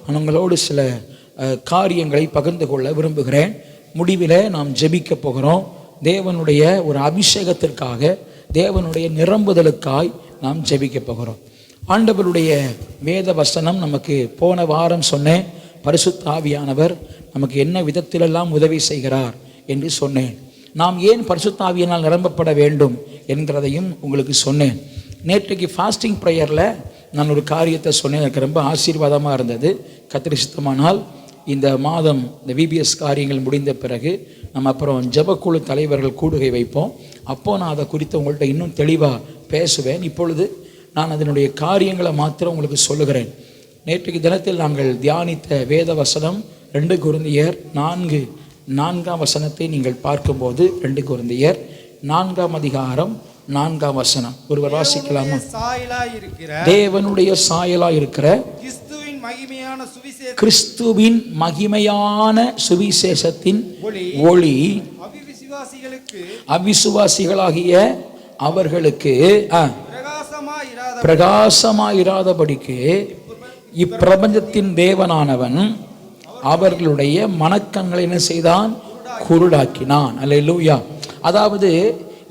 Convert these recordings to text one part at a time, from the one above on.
நான் உங்களோடு சில காரியங்களை பகிர்ந்து கொள்ள விரும்புகிறேன். முடிவில் நாம் ஜெபிக்க போகிறோம். தேவனுடைய ஒரு அபிஷேகத்திற்காக, தேவனுடைய நிரம்புதலுக்காய் நாம் ஜெபிக்க போகிறோம். ஆண்டவருடைய வேத வசனம் நமக்கு போன வாரம் சொன்னேன், பரிசுத்த ஆவியானவர் நமக்கு என்ன விதத்திலெல்லாம் உதவி செய்கிறார் என்று சொன்னேன். நாம் ஏன் பரிசுத்த ஆவியினால் நிரம்பப்பட வேண்டும் என்கிறதையும் உங்களுக்கு சொன்னேன். நேற்றைக்கு ஃபாஸ்டிங் ப்ரேயரில் நான் ஒரு காரியத்தை சொன்னேன், எனக்கு ரொம்ப ஆசீர்வாதமாக இருந்தது. கர்த்தர் சித்தமானால் இந்த மாதம் இந்த விபிஎஸ் காரியங்கள் முடிந்த பிறகு நம்ம அப்புறம் ஜெபக்குழு தலைவர்கள் கூடுகை வைப்போம். அப்போது நான் அதை குறித்து உங்கள்கிட்ட இன்னும் தெளிவாக பேசுவேன். இப்பொழுது நான் அதனுடைய காரியங்களை மாத்திரம் உங்களுக்கு சொல்லுகிறேன். நேற்றைக்கு தினத்தில் நாங்கள் தியானித்த வேத வசனம் 2 கொரிந்தியர் 4:4 வசனத்தை நீங்கள் பார்க்கும்போது 2 கொரிந்தியர் 4 அதிகாரம் 4 வசனம் ஒருவர் வாசிக்கலாமா? தேவனுடைய சாயலாய் இருக்கிற கிறிஸ்துவின் மகிமையான சுவிசேஷத்தின் ஒளி அவிசுவாசிகளாகிய அவர்களுக்கு பிரகாசமாயிராதபடிக்கு இப்பிரபஞ்சத்தின் தேவனானவன் அவர்களுடைய மனக்கண்களை என்ன செய்தான்? குருடாக்கினான். அல்லேலூயா. அதாவது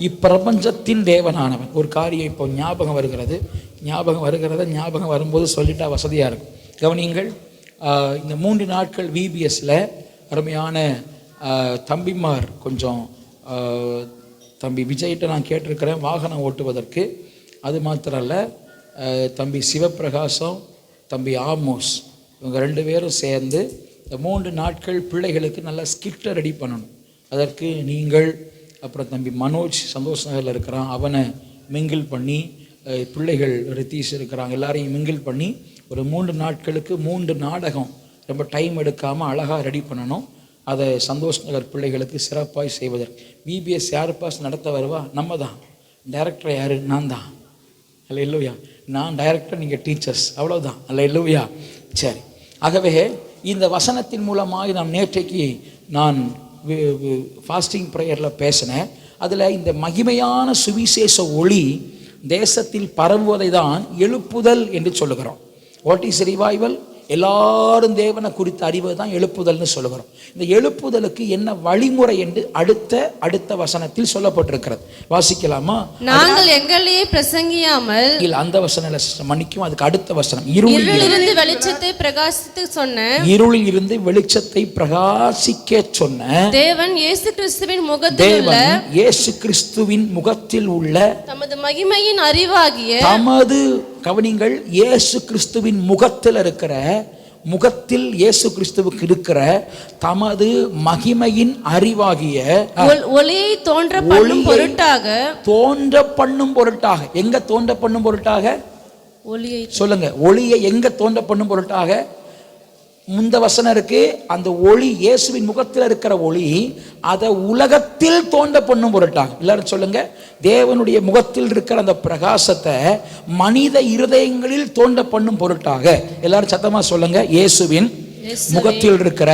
இப்பிரபஞ்சத்தின் தேவனானவன். ஒரு காரியம் இப்போ ஞாபகம் வரும்போது சொல்லிட்டா வசதியாக இருக்கும். கவனியுங்கள், இந்த 3 நாட்கள் விபிஎஸ்ல அருமையான தம்பிமார், கொஞ்சம் தம்பி விஜய்கிட்ட நான் கேட்டிருக்கிறேன் வாகனம் ஓட்டுவதற்கு. அது மாத்திரம் அல்ல, தம்பி சிவப்பிரகாசம், தம்பி ஆமோஸ், இவங்க 2 பேரும் சேர்ந்து இந்த 3 நாட்கள் பிள்ளைகளுக்கு நல்லா ஸ்கிட்டை ரெடி பண்ணணும். அதற்கு நீங்கள், அப்புறம் தம்பி மனோஜ் சந்தோஷ் நகரில் இருக்கிறான், அவனை மிங்கிள் பண்ணி, பிள்ளைகள் ரித்தீஷ் இருக்கிறாங்க, எல்லாரையும் மிங்கிள் பண்ணி ஒரு 3 நாட்களுக்கு 3 நாடகம் ரொம்ப டைம் எடுக்காமல் அழகாக ரெடி பண்ணணும். அதை சந்தோஷ் நகர் பிள்ளைகளுக்கு சிறப்பாக செய்வதற்கு விபிஎஸ் யார் பாஸ் நடத்த வருவா? நம்ம தான். டைரக்டர் யார்? நான் தான். அல்லேலூயா. நான் டைரக்டர், நீங்கள் டீச்சர்ஸ், அவ்வளோதான். அல்லேலூயா. சரி, ஆகவே இந்த வசனத்தின் மூலமாக நாம் நேற்றைக்கு நான் ஃபாஸ்டிங் ப்ரேயரில் பேசினேன். அதில் இந்த மகிமையான சுவிசேஷ ஒளி தேசத்தில் பரவுவதை தான் எழுப்புதல் என்று சொல்லுகிறோம். What is revival? எல்லாரும் தேவனை குறித்து அறிவது தான் எழுப்புதல்னு சொல்லுகிறோம். இந்த எழுப்புதலுக்கு என்ன வழிமுறை என்று அடுத்த வசனத்தில் சொல்லப்பட்டிருக்கிறது. வாசிக்கலாமா? நாங்கள் எங்களையே பிரசங்கியாமல், இல்ல அந்த வசனம் மன்னிக்கும், அதுக்கு அடுத்த வசனம், இருளிலிருந்து வெளிச்சத்தை பிரகாசித்து சொன்ன, இருளில் இருந்து வெளிச்சத்தை பிரகாசிக்க சொன்ன தேவன் இயேசு கிறிஸ்துவின் முகத்தில் உள்ள தமது மகிமையின் அறிவாகிய, தமது, கவனிங்கள், இயேசு கிறிஸ்துவின் முகத்தில் இருக்கிற, முகத்தில் இயேசு கிறிஸ்துவுக்கு இருக்கிற தமது மகிமையின் அறிவாகிய ஒளியை தோன்ற பண்ணும் பொருட்டாக. எங்க தோன்ற பண்ணும் பொருட்டாக? ஒளியை சொல்லுங்க. ஒளியை எங்க தோன்ற பண்ணும் பொருட்டாக? முந்த வசனம் இருக்கு, அந்த ஒளி இயேசுவின் முகத்தில் இருக்கிற ஒளி அதை உலகத்தில் தோன்ற பண்ணும் பொருட்டாக. எல்லாரும் சொல்லுங்க, தேவனுடைய முகத்தில் இருக்கிற அந்த பிரகாசத்தை மனித இருதயங்களில் தோன்ற பண்ணும் பொருட்டாக. எல்லாரும் சத்தமா சொல்லுங்க, இயேசுவின் முகத்தில் இருக்கிற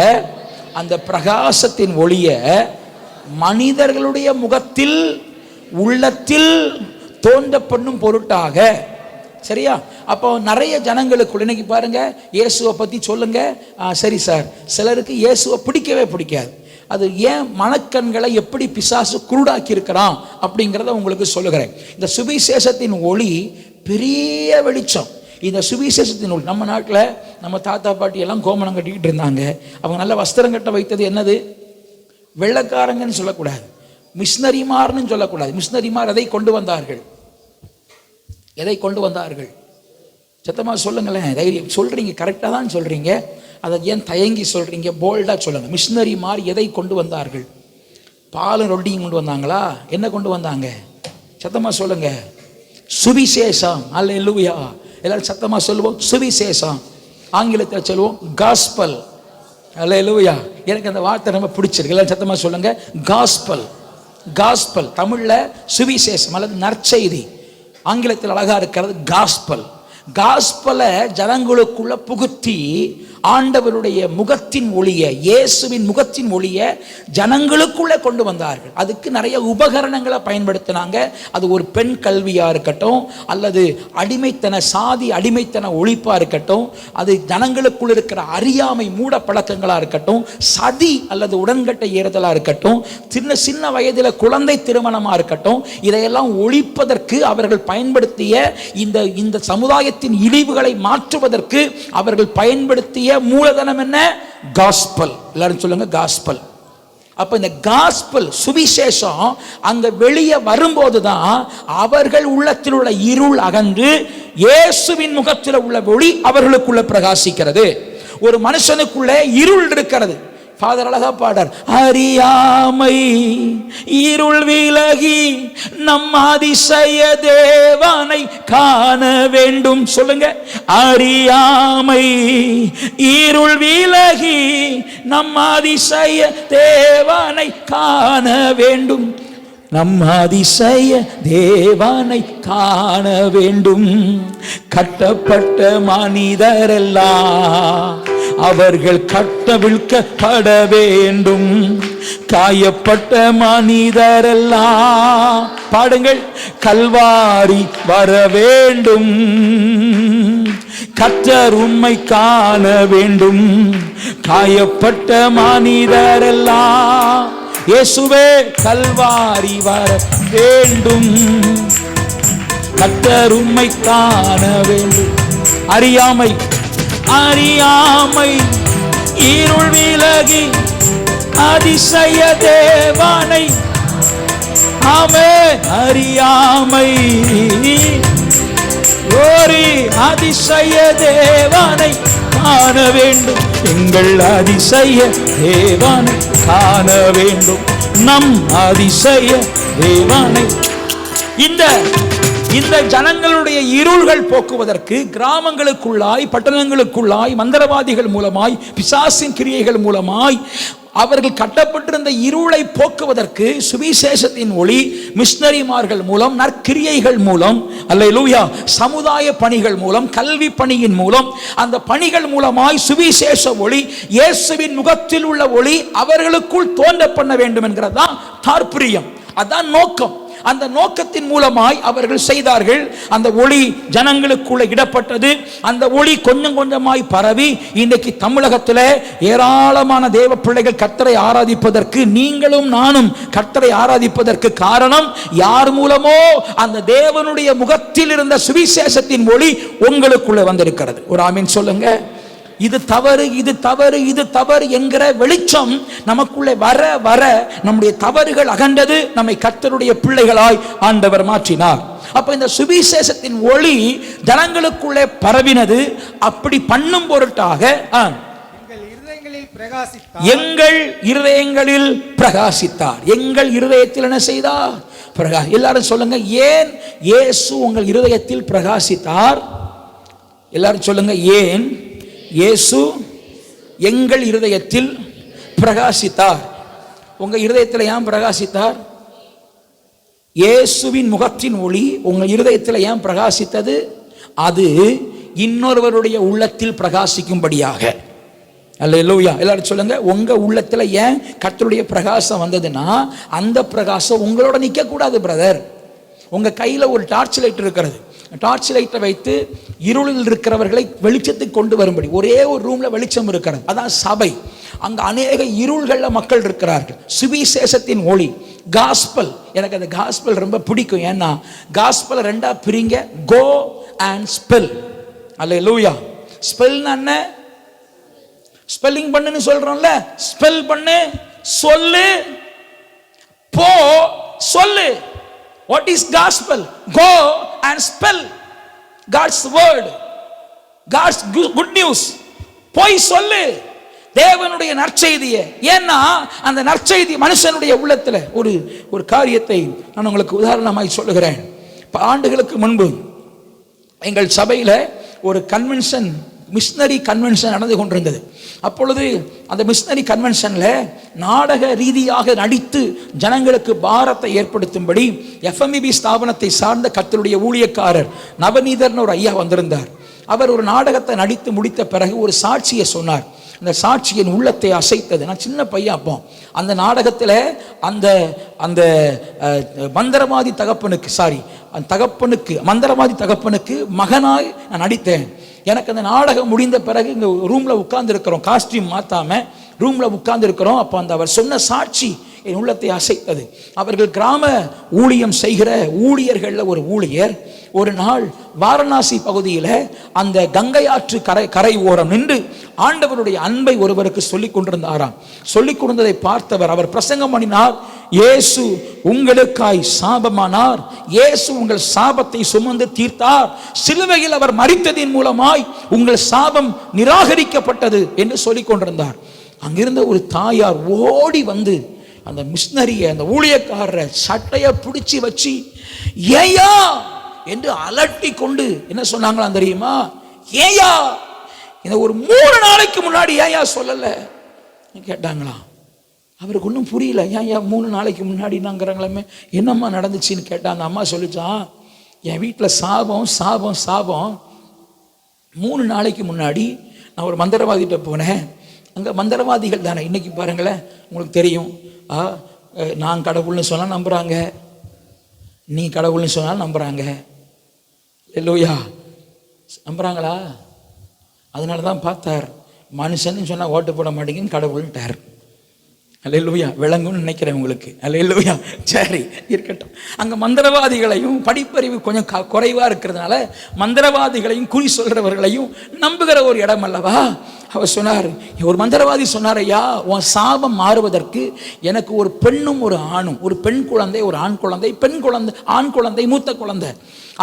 அந்த பிரகாசத்தின் ஒளிய மனிதர்களுடைய முகத்தில், உள்ளத்தில் தோன்ற பண்ணும் பொருட்டாக. சரியா? அப்போ நிறைய ஜனங்களுக்குள்ள இன்னைக்கு பாருங்க, இயேசுவை பற்றி சொல்லுங்க, சரி சார், சிலருக்கு இயேசுவை பிடிக்கவே பிடிக்காது. அது ஏன்? மனக்கண்களை எப்படி பிசாசு குருடாக்கி இருக்கிறான் அப்படிங்கிறத உங்களுக்கு சொல்லுகிறேன். இந்த சுவிசேஷத்தின் ஒளி பெரிய வெளிச்சம். இந்த சுவிசேஷத்தின் ஒளி, நம்ம நாட்டில் நம்ம தாத்தா பாட்டி எல்லாம் கோமணம் கட்டிக்கிட்டு இருந்தாங்க. அவங்க நல்ல வஸ்திரம் கட்ட வைத்தது என்னது? வெள்ளக்காரங்கன்னு சொல்லக்கூடாது, மிஷினரிமார்னு சொல்லக்கூடாது. மிஷினரிமார் எதை கொண்டு வந்தார்கள்? சத்தமா சொல்லுங்களேன். தைரியம் சொல்றீங்க, கரெக்டாக தான் சொல்றீங்க. அதை ஏன் தயங்கி சொல்றீங்க? போல்டா சொல்லுங்க. மிஷினரிமார் எதை கொண்டு வந்தார்கள்? பாலும் ரொட்டியும் கொண்டு வந்தாங்களா? என்ன கொண்டு வந்தாங்க? சத்தமா சொல்லுங்க. சுவிசேஷம். அல்லேலூயா. எல்லாரும் சத்தமா சொல்லுவோம், சுவிசேஷம். ஆங்கிலத்தில் சொல்லுவோம் காஸ்பல். அல்லேலூயா. எனக்கு அந்த வார்த்தை ரொம்ப பிடிச்சிருக்கு. எல்லாரும் சத்தமா சொல்லுங்க, காஸ்பல். காஸ்பல் தமிழ்ல சுவிசேஷம் அல்லது நற்செய்தி, ஆங்கிலத்தில் அழகா இருக்கிறது காஸ்பல். காஸ்பலை ஜனங்களுக்குள்ள புகுத்தி ஆண்டவருடைய முகத்தின் ஒளியை, இயேசுவின் முகத்தின் ஒளியை ஜனங்களுக்குள்ளே கொண்டு வந்தார்கள். அதுக்கு நிறைய உபகரணங்களை பயன்படுத்தினாங்க. அது ஒரு பெண் கல்வியா இருக்கட்டும், அல்லது அடிமைத்தன சாதி அடிமைத்தன ஒழிப்பா இருக்கட்டும், அது ஜனங்களுக்குள் இருக்கிற அறியாமை மூட பழக்கங்களா இருக்கட்டும், சதி அல்லது உடன்கட்டை ஏறுதலா இருக்கட்டும், சின்ன சின்ன வயதில் குழந்தை திருமணமா இருக்கட்டும், இதையெல்லாம் ஒழிப்பதற்கு அவர்கள் பயன்படுத்திய இந்த சமுதாயத்தின் இழிவுகளை மாற்றுவதற்கு அவர்கள் பயன்படுத்திய மூலதனம் என்ன? காஸ்பல். எல்லாரும் சொல்லுங்க காஸ்பல். அப்ப இந்த காஸ்பல் சுவிசேஷம் அங்க வெளியே வரும்போதுதான் அவர்கள் உள்ளத்தில் உள்ள இருள் அகன்று இயேசுவின் முகத்தில் உள்ள ஒளி அவர்களுக்குள்ள பிரகாசிக்கிறது. ஒரு மனுஷனுக்குள்ளே இருள் இருக்கிறது. ஃபாதர் அழகா பாடர், அறியாமை இருள் விலகி நம் அதிசய தேவனை காண வேண்டும். சொல்லுங்க, அறியாமை இருள் விலகி நம் அதிசய தேவனை காண வேண்டும். நம் அதிசய தேவனை காண வேண்டும். கட்டப்பட்ட மனிதரெல்லாம் அவர்கள் கட்டவிழ்க்கப்பட வேண்டும். காயப்பட்ட மனிதரெல்லாம் பாடுங்கள், கல்வாரி வர வேண்டும். கர்த்தர் உம்மை காண வேண்டும். காயப்பட்ட மனிதரெல்லாம் இயேசுவே கல்வாரி வர வேண்டும். கர்த்தர் உம்மை காண வேண்டும். அறியாமை அறியாமை இருள் விலகி அதிசய தேவனை, ஆமென், அறியாமை ஓரி அதிசய தேவனை காண வேண்டும். எங்கள் அதிசய தேவனை காண வேண்டும். நம் அதிசய தேவனை. இந்த ஜனங்களுடைய இருள்கள் போக்குவதற்கு கிராமங்களுக்குள்ளாய், பட்டணங்களுக்குள்ளாய், மந்திரவாதிகள் மூலமாய், பிசாசின் கிரியைகள் மூலமாய் அவர்கள் கட்டப்பட்டிருந்த இருளை போக்குவதற்கு சுவிசேஷத்தின் ஒளி மிஷனரிமார்கள் மூலம், நற்கிரியைகள் மூலம், அல்லேலூயா, சமுதாய பணிகள் மூலம், கல்வி பணியின் மூலம், அந்த பணிகள் மூலமாய் சுவிசேஷ ஒளி, இயேசுவின் முகத்தில் உள்ள ஒளி அவர்களுக்குள் தோன்ற பண்ண வேண்டும் என்கிறதான் தாற்பயம். அதான் நோக்கம். அந்த நோக்கத்தின் மூலமாய் அவர்கள் செய்தார்கள். அந்த ஒளி ஜனங்களுக்குள்ள இடப்பட்டது. அந்த ஒளி கொஞ்சம் கொஞ்சமாய் பரவி இன்றைக்கு தமிழகத்தில் ஏராளமான தேவ பிள்ளைகள் கர்த்தரை ஆராதிப்பதற்கு, நீங்களும் நானும் கர்த்தரை ஆராதிப்பதற்கு காரணம் யார் மூலமோ? அந்த தேவனுடைய முகத்தில் இருந்த சுவிசேஷத்தின் ஒளி உங்களுக்குள்ள வந்திருக்கிறது. ஒரு ஆமீன் சொல்லுங்க. இது தவறு, இது தவறு, இது தவறு என்கிற வெளிச்சம் நமக்குள்ளே வர வர நம்முடைய தவறுகள் அகண்டது. நம்மை கர்த்தருடைய பிள்ளைகளாய் ஆண்டவர் மாற்றினார். அப்ப இந்த சுவிசேஷத்தின் ஒளி ஜனங்களுக்குள்ளே பரவினது. அப்படி பண்ணும் பொருட்டாக எங்கள் இருதயங்களில் பிரகாசித்தார். எங்கள் இருதயத்தில் என்ன செய்தார்? எல்லாரும் சொல்லுங்க, ஏன் இயேசு உங்கள் இருதயத்தில் பிரகாசித்தார்? எல்லாரும் சொல்லுங்க, ஏன் இயேசு எங்கள் இருதயத்தில் பிரகாசித்தார்? உங்க இருதயத்தில் ஏன் பிரகாசித்தார்? இயேசுவின் முகத்தின் ஒளி உங்கள் இருதயத்தில் ஏன் பிரகாசித்தது? அது இன்னொருவருடைய உள்ளத்தில் பிரகாசிக்கும்படியாக. அல்லேலூயா. எல்லாரும் சொல்லுங்க, உங்க உள்ளத்தில் ஏன் கர்த்தருடைய பிரகாசம் வந்ததுன்னா, அந்த பிரகாசம் உங்களோட நிற்க கூடாது பிரதர். உங்க கையில் ஒரு டார்ச் லைட் இருக்கிறது. டார்ச் லைட்டை வைத்து இருளில் இருக்கிறவர்களை வெளிச்சத்துக்கு கொண்டு வரும்படி ஒரே ஒரு ரூம்ல வெளிச்சம் இருக்கிறது, அதான் சபை. அங்க அநேக இருள்கள்ல மக்கள் இருக்கிறார்கள். சுவிசேஷத்தின் ஒளி, காஸ்பல். எனக்கு அந்த காஸ்பல் ரொம்ப பிடிக்கும். ஏன்னா காஸ்பல் ரெண்டா பிரிங்க, கோ அண்ட் ஸ்பெல். அல்லேலூயா. ஸ்பெல்னா என்ன? ஸ்பெல்லிங் பண்ணுன்னு சொல்றோம்ல, ஸ்பெல் பண்ணு, சொல்லு, போ, சொல்லு. What is gospel? Go and spell God's word, God's good news. போய் சொல்லு தேவனுடைய நற்செய்தியை. ஏன்னா அந்த நற்செய்தி மனுஷனுடைய உள்ளத்துல ஒரு காரியத்தை நான் உங்களுக்கு உதாரணமாய் சொல்லுகிறேன். ஆண்டுகளுக்கு முன்பு எங்கள் சபையில ஒரு கன்வென்ஷன், மிஷனரி கன்வென்ஷன் நடந்து கொண்டிருந்தது. அப்பொழுது அந்த மிஷனரி கன்வென்ஷன்ல நாடக ரீதியாக நடித்து ஜனங்களுக்கு பாரத்தை ஏற்படுத்தும்படி FMEB ஸ்தாபனத்தை சார்ந்த கர்த்தருடைய ஊழியக்காரர் நவநீதர்னு ஒரு ஐயா வந்திருந்தார். அவர் ஒரு நாடகத்தை நடித்து முடித்த பிறகு ஒரு சாட்சியை சொன்னார். அந்த சாட்சியின் உள்ளத்தை அசைத்தது. நான் சின்ன பையன் அப்போ. அந்த நாடகத்தில் அந்த அந்த மந்திரவாதி தகப்பனுக்கு மகனாய் நான் நடித்தேன். எனக்கு அந்த நாடகம் முடிந்த பிறகு இங்கே ரூமில் உட்கார்ந்து இருக்கிறோம், காஸ்டியூம் மாற்றாம ரூமில் உட்கார்ந்து இருக்கிறோம். அப்போ அந்த அவர் சொன்ன சாட்சி என் உள்ளத்தை அசைத்தது. அவர்கள் கிராம ஊழியம் செய்கிற ஊழியர்களில் ஒரு ஊழியர் ஒரு நாள் வாரணாசி பகுதியில் அந்த கங்கை ஆற்று கரை ஓரம் நின்று ஆண்டவருடைய அன்பை ஒருவருக்கு சொல்லிக் கொண்டிருந்தாராம். சொல்லிக் கொண்டதை பார்த்தவர், அவர் பிரசங்கம் பண்ணினார், இயேசு உங்களுக்காய் சாபமானார், இயேசு உங்கள் சாபத்தை சுமந்து தீர்த்தார், சிலுவையில் அவர் மரித்ததின் மூலமாய் உங்கள் சாபம் நிராகரிக்கப்பட்டது என்று சொல்லிக் கொண்டிருந்தார். அங்கிருந்த ஒரு தாயார் ஓடி வந்து அந்த மிஷினரியை, அந்த ஊழியக்காரரை சட்டையை பிடிச்சி வச்சு ஏயா என்று அலட்டி கொண்டு என்ன சொன்னாங்களா தெரியுமா? ஏயா இந்த ஒரு 3 நாளைக்கு முன்னாடி ஏயா சொல்லல கேட்டாங்களா? அவருக்கு ஒன்றும் புரியல. ஏயா 3 நாளைக்கு முன்னாடி நாங்கிறாங்களே, என்னம்மா நடந்துச்சுன்னு கேட்டா அந்த அம்மா சொல்லிச்சான், என் வீட்டில் சாபம் சாபம் சாபம். 3 நாளைக்கு முன்னாடி நான் ஒரு மந்திரவாதிகிட்ட போனேன். அங்கே மந்திரவாதிகள் தானே இன்னைக்கு பாருங்களேன், உங்களுக்கு தெரியும், நான் கடவுள்னு சொன்னால் நம்புகிறாங்க, நீ கடவுள்னு சொன்னால் நம்புகிறாங்க. இல்லையா? நம்புகிறாங்களா? அதனால தான் பார்த்தார், மனுஷன்னு சொன்னால் ஓட்டு போட மாட்டேங்குன்னு கடவுள்ன்ட்டார். அல்லேலூயா. விளங்கும்னு நினைக்கிறேன் உங்களுக்கு. அல்லேலூயா. சரி, இருக்கட்டும். அங்கே மந்திரவாதிகளையும் படிப்பறிவு கொஞ்சம் குறைவாக இருக்கிறதுனால மந்திரவாதிகளையும் குறி சொல்கிறவர்களையும் நம்புகிற ஒரு இடம் அல்லவா? அவர் சொன்னார், ஒரு மந்திரவாதி சொன்னார், ஐயா உன் சாபம் மாறுவதற்கு எனக்கு ஒரு பெண்ணும் ஒரு ஆணும், ஒரு பெண் குழந்தை ஒரு ஆண் குழந்தை, பெண் குழந்தை ஆண் குழந்தை மூத்த குழந்தை,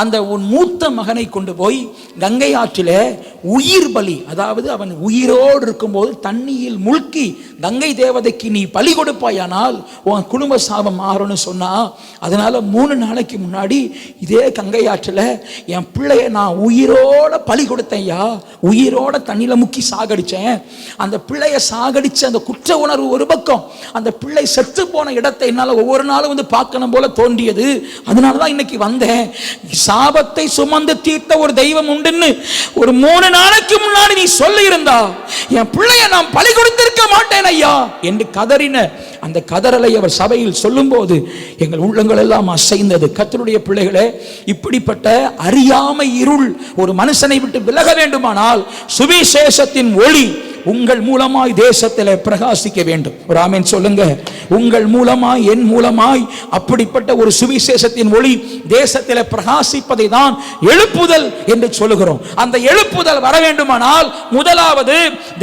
அந்த உன் மூத்த மகனை கொண்டு போய் கங்கை ஆற்றில் உயிர் பலி, அதாவது அவன் உயிரோடு இருக்கும்போது தண்ணியில் முழ்கி கங்கை தேவதைக்கு நீ பலி கொடுப்பாயானால் உன் குடும்ப சாபம் மாறும்னு சொன்னா. அதனால 3 நாளைக்கு முன்னாடி இதே கங்கை ஆற்றில் என் பிள்ளைய நான் உயிரோட பலி கொடுத்தேன்யா, உயிரோட தண்ணியில முக்கி சாகடிச்சேன். அந்த பிள்ளைய சாகடிச்ச அந்த குற்ற உணர்வு ஒரு பக்கம், அந்த பிள்ளை செத்து போன இடத்தை என்னால் ஒவ்வொரு நாளும் வந்து பார்க்கணும் போல தோன்றியது. அதனாலதான் இன்னைக்கு வந்தேன். சாபத்தை சுமந்து தீர்த்த ஒரு தெய்வம் உண்டுன்னு ஒரு 3 நாளைக்கு முன்னாடி நீ சொல்லி இருந்தா என் பிள்ளைய நான் பலி கொடுத்திருக்க மாட்டேன் ஐயா என்று கதறின அந்த கதறலை அவர் சபையில் சொல்லும் போது எங்கள் உள்ளங்கள் எல்லாம் அசைந்தது. கர்த்தருடைய பிள்ளைகளே, இப்படிப்பட்ட அறியாமை இருள் ஒரு மனுஷனை விட்டு விலக வேண்டுமானால் சுவிசேஷத்தின் ஒளி உங்கள் மூலமாய் தேசத்தில் பிரகாசிக்க வேண்டும். ஒரு ஆமென் சொல்லுங்க. உங்கள் மூலமாய், என் மூலமாய் அப்படிப்பட்ட ஒரு சுவிசேஷத்தின் ஒளி தேசத்தில் பிரகாசிப்பதை தான் எழுப்புதல் என்று சொல்லுகிறோம். அந்த எழுப்புதல் வர வேண்டுமானால் முதலாவது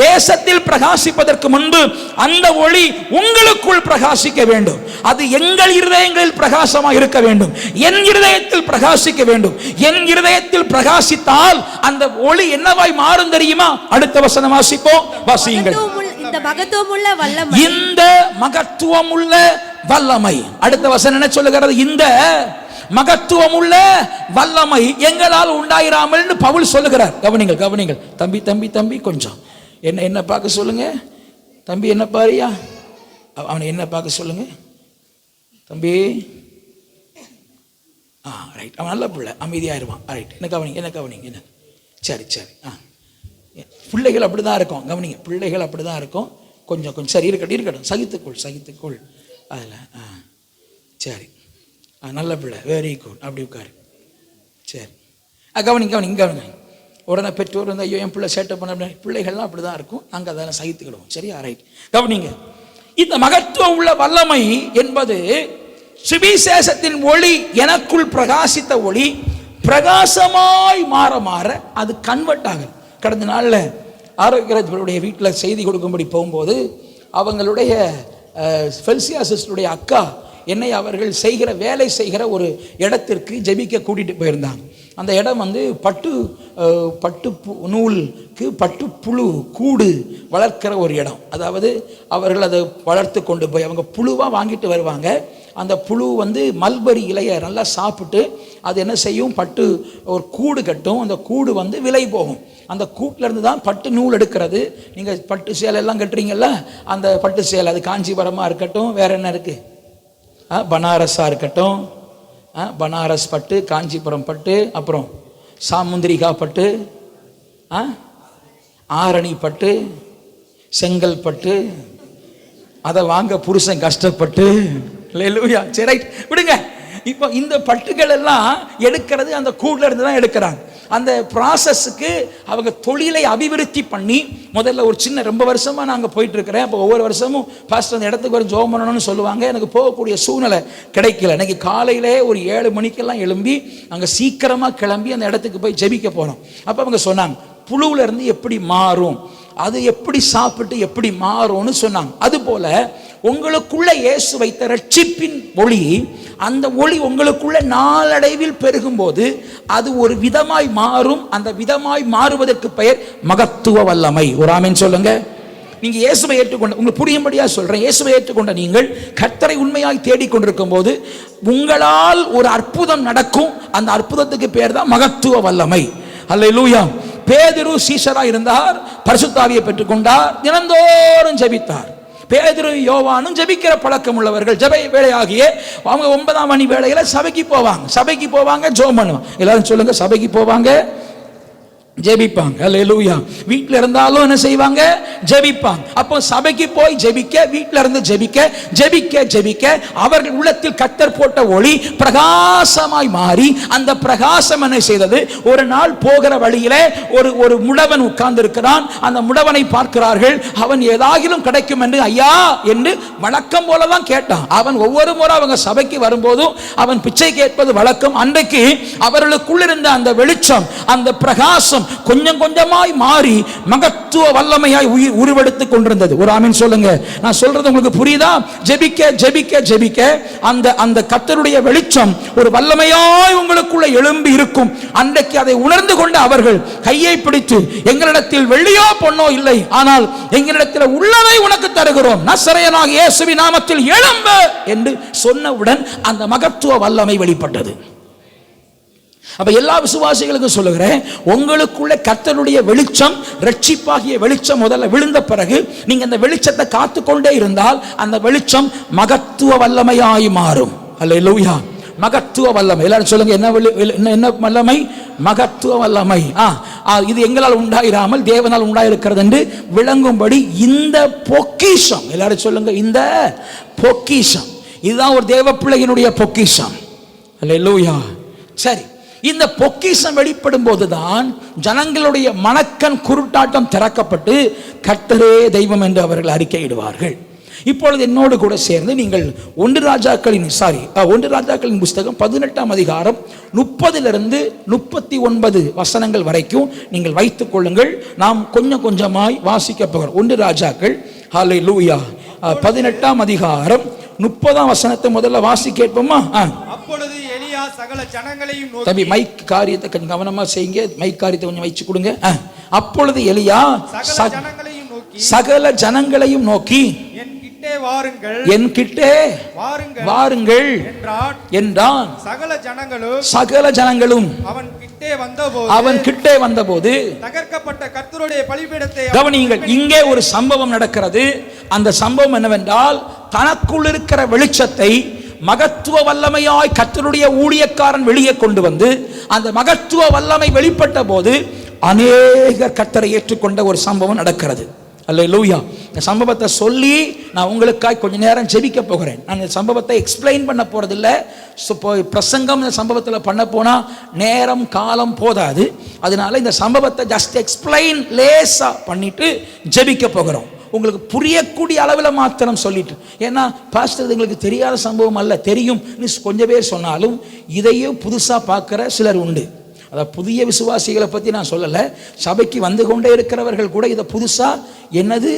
தேசத்தில் பிரகாசிப்பதற்கு முன்பு அந்த ஒளி உங்களுக்குள் பிரகாசிக்க வேண்டும். அது எங்கள் இருதயங்களில் பிரகாசமாக இருக்க வேண்டும். என் இருதயத்தில் பிரகாசிக்க வேண்டும். என் இருதயத்தில் பிரகாசித்தால் அந்த ஒளி என்னவாய் மாறும் தெரியுமா? அடுத்த வசனம் வாசிப்போம், வாசியுங்கள். இந்த மகத்துவம் உள்ள வல்லமை. அடுத்த வசனம் என்ன சொல்லுகிறது? இந்த மகத்துவம் உள்ள வல்லமை எங்களால் உண்டாயிராமல் பவுல் சொல்லுகிறார். கவனிங்கள், கவனிங்கள். தம்பி தம்பி தம்பி கொஞ்சம் என்ன பார்க்க சொல்லுங்க. தம்பி என்ன பாரியா? அவனை என்ன பார்க்க சொல்லுங்க தம்பி. ரைட், அவன் நல்ல பிள்ளை, அமைதியாயிருவான். ரைட், என்ன கவனிங்க, என்ன கவனிங்க, என்ன சரி சரி. பிள்ளைகள் அப்படி தான் இருக்கும். கவனிங்க, பிள்ளைகள் அப்படி தான் இருக்கும். கொஞ்சம் கொஞ்சம் சரி, இருக்கட்டும் இருக்கட்டும், சகித்துக்கொள் சகித்துக்கொள். அதில் சரி, நல்ல பிள்ளை, வெரி குட். அப்படி உட்காரு. சரி, கவனிங்க கவனிங்க கவனிங்க. உடனே பெற்றோர் வந்து ஐயோ என் பிள்ளை சேட்டை பண்ண, பிள்ளைகள்லாம் அப்படி தான் இருக்கும், நாங்கள் அதெல்லாம் சகித்துக்கிடுவோம். சரியா? ரைட், கவனிங்க. இந்த மகத்துவம் உள்ள வல்லமை என்பது சுவிசேஷத்தின் ஒளி எனக்குள் பிரகாசித்த ஒளி பிரகாசமாய் மாற மாற அது கன்வெர்ட் ஆகுது. கடந்த நாளில் ஆரோக்கியராஜ் வீட்டில் செய்தி கொடுக்கும்படி போகும்போது அவங்களுடைய ஃபெல்சியா சிஸ்டருடைய அக்கா என்னை அவர்கள் செய்கிற வேலை செய்கிற ஒரு இடத்திற்கு ஜெபிக்க கூட்டிகிட்டு போயிருந்தாங்க. அந்த இடம் வந்து பட்டு நூலுக்கு பட்டுப்புழு கூடு வளர்க்கிற ஒரு இடம். அதாவது அவர்கள் அதை வளர்த்து கொண்டு போய் அவங்க புழுவாக வாங்கிட்டு வருவாங்க. அந்த புழு வந்து மல்பரி இலையை நல்லா சாப்பிட்டு அது என்ன செய்யும், பட்டு ஒரு கூடு கட்டும். அந்த கூடு வந்து விலை போகும். அந்த கூட்டிலேருந்து தான் பட்டு நூல் எடுக்கிறது. நீங்கள் பட்டு சேலையெல்லாம் கட்டுறீங்கல்ல, அந்த பட்டு சேலை அது காஞ்சிபுரமாக இருக்கட்டும், வேறு என்ன இருக்குது, பனாரஸாக இருக்கட்டும், பனாரஸ் பட்டு, காஞ்சிபுரம் பட்டு, அப்புறம் சாமுந்திரிகா பட்டு, ஆரணி பட்டு, செங்கல் பட்டு, அதை வாங்க புருஷன் கஷ்டப்பட்டு. அல்லேலூயா. சரி, ரைட், விடுங்க. இப்போ இந்த பட்டுகள் எல்லாம் எடுக்கிறது அந்த கூடுல இருந்து தான் எடுக்கிறாங்க. அந்த ப்ராசஸ்க்கு அவங்க தொழிலை அபிவிருத்தி பண்ணி, முதல்ல ஒரு சின்ன, ரொம்ப வருஷமா நாங்கள் போயிட்டு இருக்கிறேன். அப்போ ஒவ்வொரு வருஷமும் பாஸ்டர் அந்த இடத்துக்கு ஒரு ஜெபம் பண்ணணும்னு சொல்லுவாங்க. எனக்கு போகக்கூடிய சூழ்நிலை கிடைக்கல. எனக்கு காலையிலே ஒரு 7 மணிக்கெல்லாம் எழும்பி அங்கே சீக்கிரமாக கிளம்பி அந்த இடத்துக்கு போய் ஜெபிக்க போனோம். அப்போ அவங்க சொன்னாங்க, புழுவுல இருந்து எப்படி மாறும், அது எப்படி சாப்பிட்டு எப்படி மாறும்னு சொன்னாங்க. அதுபோல உங்களுக்குள்ள இயேசு வைத்த ரட்சிப்பின் ஒளி, அந்த ஒளி உங்களுக்குள்ள நாளடைவில் பெருகும் போது அது ஒரு விதமாய் மாறும். அந்த விதமாய் மாறுவதற்கு பெயர் மகத்துவ வல்லமை. ஒரு ஆமென் சொல்லுங்க. நீங்க இயேசுவை ஏற்றுக்கொண்ட, உங்களுக்கு புரியும்படியா சொல்றேன், இயேசுவை ஏற்றுக்கொண்ட நீங்கள் கர்த்தரை உண்மையாய் தேடிக்கொண்டிருக்கும் போது உங்களால் ஒரு அற்புதம் நடக்கும். அந்த அற்புதத்துக்கு பேர் தான் மகத்துவ வல்லமை. அல்லேலூயா. பேதுரு சீஷரா இருந்தார், பரிசுத்த ஆவியை பெற்றுக்கொண்டார், தினந்தோறும் ஜெபித்தார். பேதுரு யோவானும் ஜெபிக்கிற பழக்கம் உள்ளவர்கள். ஜெப வேளையாகிய அவங்க 9ஆம் மணி வேளையில சபைக்கு போவாங்க, ஜெபம் பண்ணுவாங்க. எல்லாரும் சொல்லுங்க, சபைக்கு போவாங்க, ஜெபிப்பாங்க. அல்லேலூயா. வீட்டில் இருந்தாலும் என்ன செய்வாங்க, ஜெபிப்பாங்க. அப்போ சபைக்கு போய் ஜெபிக்க, வீட்டில் இருந்து ஜெபிக்க அவர்கள் உள்ளத்தில் கர்த்தர் போட்ட ஒளி பிரகாசமாய் மாறி, அந்த பிரகாசம் என்ன செய்தது, ஒரு நாள் போகிற வழியிலே ஒரு முடவன் உட்கார்ந்து இருக்கிறான். அந்த முடவனை பார்க்கிறார்கள். அவன் ஏதாகிலும் கிடைக்கும் என்று ஐயா என்று வழக்கம் போலதான் கேட்டான். அவன் ஒவ்வொரு முறை அவங்க சபைக்கு வரும்போதும் அவன் பிச்சை கேட்பது வழக்கம். அன்றைக்கு அவர்களுக்குள் இருந்த அந்த வெளிச்சம், அந்த பிரகாசம் கொஞ்சம் கொஞ்சமாய் மாறி மகத்துவ வல்லமையாய் உருவெடுத்துக் கொண்டிருந்தது. ஒரு ஆமென் சொல்லுங்க. நான் சொல்றது உங்களுக்கு புரியுதா? ஜெபிக்க அந்த கர்த்தருடைய வெளிச்சம் ஒரு வல்லமையாய் உங்களுக்குள்ள எழும்பி இருக்கும். அன்றைக்கு அதை உணர்ந்து கொண்டு அவர்கள் கையை பிடித்து, எங்களிடத்தில் வெள்ளியோ பொன்னோ இல்லை, ஆனால் எங்களிடத்தில் உள்ளதை உனக்கு தருகிறோம், நசரேயனாகிய இயேசுவின் நாமத்தில் எழும்பு என்று சொன்னவுடன் அந்த மகத்துவ வல்லமை வெளிப்பட்டது. அப்ப எல்லா விசுவாசிகளுக்கும் சொல்லுகிறேன், உங்களுக்குள்ள கர்த்தருடைய வெளிச்சம், ரட்சிப்பாகிய வெளிச்சம் முதல்ல விழுந்த பிறகு நீங்க அந்த வெளிச்சத்தை காத்துக்கொண்டே இருந்தால் அந்த வெளிச்சம் மகத்துவ வல்லமையாய் மாறும். அல்லேலூயா. மகத்துவ வல்லமை. எல்லாரும் சொல்லுங்க, என்ன வல்லமை? மகத்துவ வல்லமை. இது எங்களால் உண்டாயிராமல் தேவனால் உண்டாயிருக்கிறது என்று விளங்கும்படி இந்த பொக்கிஷம், எல்லாரும் சொல்லுங்க, இந்த பொக்கிஷம், இதுதான் ஒரு தேவ பிள்ளையினுடைய பொக்கிஷம். அல்லேலூயா. சரி, இந்த பொக்கிஷம் வெளிப்படும் போதுதான் ஜனங்களுடைய மனக்கண் குருட்டாட்டம் திறக்கப்பட்டு கர்த்தரே தெய்வம் என்று அவர்கள் அறிக்கையிடுவார்கள். இப்பொழுது என்னோடு கூட சேர்ந்து நீங்கள் 1 ராஜாக்களின் புஸ்தகம் 18ஆம் அதிகாரம் 30 39 வசனங்கள் வரைக்கும் நீங்கள் வைத்துக் கொள்ளுங்கள். நாம் கொஞ்சம் கொஞ்சமாய் வாசிக்க போகிறோம். 1 ராஜாக்கள், ஹல்லேலூயா, 18ஆம் அதிகாரம் 30ஆம் வசனத்தை முதல்ல வாசி கேட்போமா? அப்பொழுது எலியா சகல ஜனங்களையும் நோக்கி, தம்பி மைக் காரியத்தை கொஞ்சம் கவனமா செய்யுங்க, மைக் காரியத்தை கொஞ்சம் வச்சு கொடுங்க. அப்பொழுது எலியா சகல ஜனங்களையும் நோக்கி என் கிட்டே வாருங்கள் என்றான். சகல ஜனங்களும் அவன் கிட்டே வந்தபோது தகர்க்கப்பட்ட கர்த்தருடைய பலிபீடத்தை கவனியுங்கள். இங்கே ஒரு சம்பவம் நடக்கிறது. அந்த சம்பவம் என்னவென்றால், தனக்குள் இருக்கிற வெளிச்சத்தை மகத்துவ வல்லமையாய் கர்த்தருடைய ஊழியக்காரன் வெளியே கொண்டு வந்து, அந்த மகத்துவ வல்லமை வெளிப்பட்ட போது அநேக கர்த்தரை ஏற்றுக்கொண்ட ஒரு சம்பவம் நடக்கிறது. அல்லேலூயா. இந்த சம்பவத்தை சொல்லி நான் உங்களுக்காக கொஞ்ச நேரம் ஜெபிக்க போகிறேன். நான் இந்த சம்பவத்தை எக்ஸ்பிளைன் பண்ண போறதில்லை. பிரசங்கம் இந்த சம்பவத்தில் பண்ண போனா நேரம் காலம் போதாது. அதனால இந்த சம்பவத்தை ஜஸ்ட் எக்ஸ்பிளைன் லேசா பண்ணிட்டு ஜெபிக்க போகிறோம். உங்களுக்கு புரியக்கூடிய அளவில் மாத்திரம் சொல்லிட்டு, ஏன்னா பாஸ்டர் எங்களுக்கு தெரியாத சம்பவம் அல்ல, தெரியும் கொஞ்சம் பேர் சொன்னாலும் இதையும் புதுசாக பார்க்குற சிலர் உண்டு. அதாவது புதிய விசுவாசிகளை பற்றி நான் சொல்லலை, சபைக்கு வந்து கொண்டே இருக்கிறவர்கள் கூட இதை புதுசாக, என்னது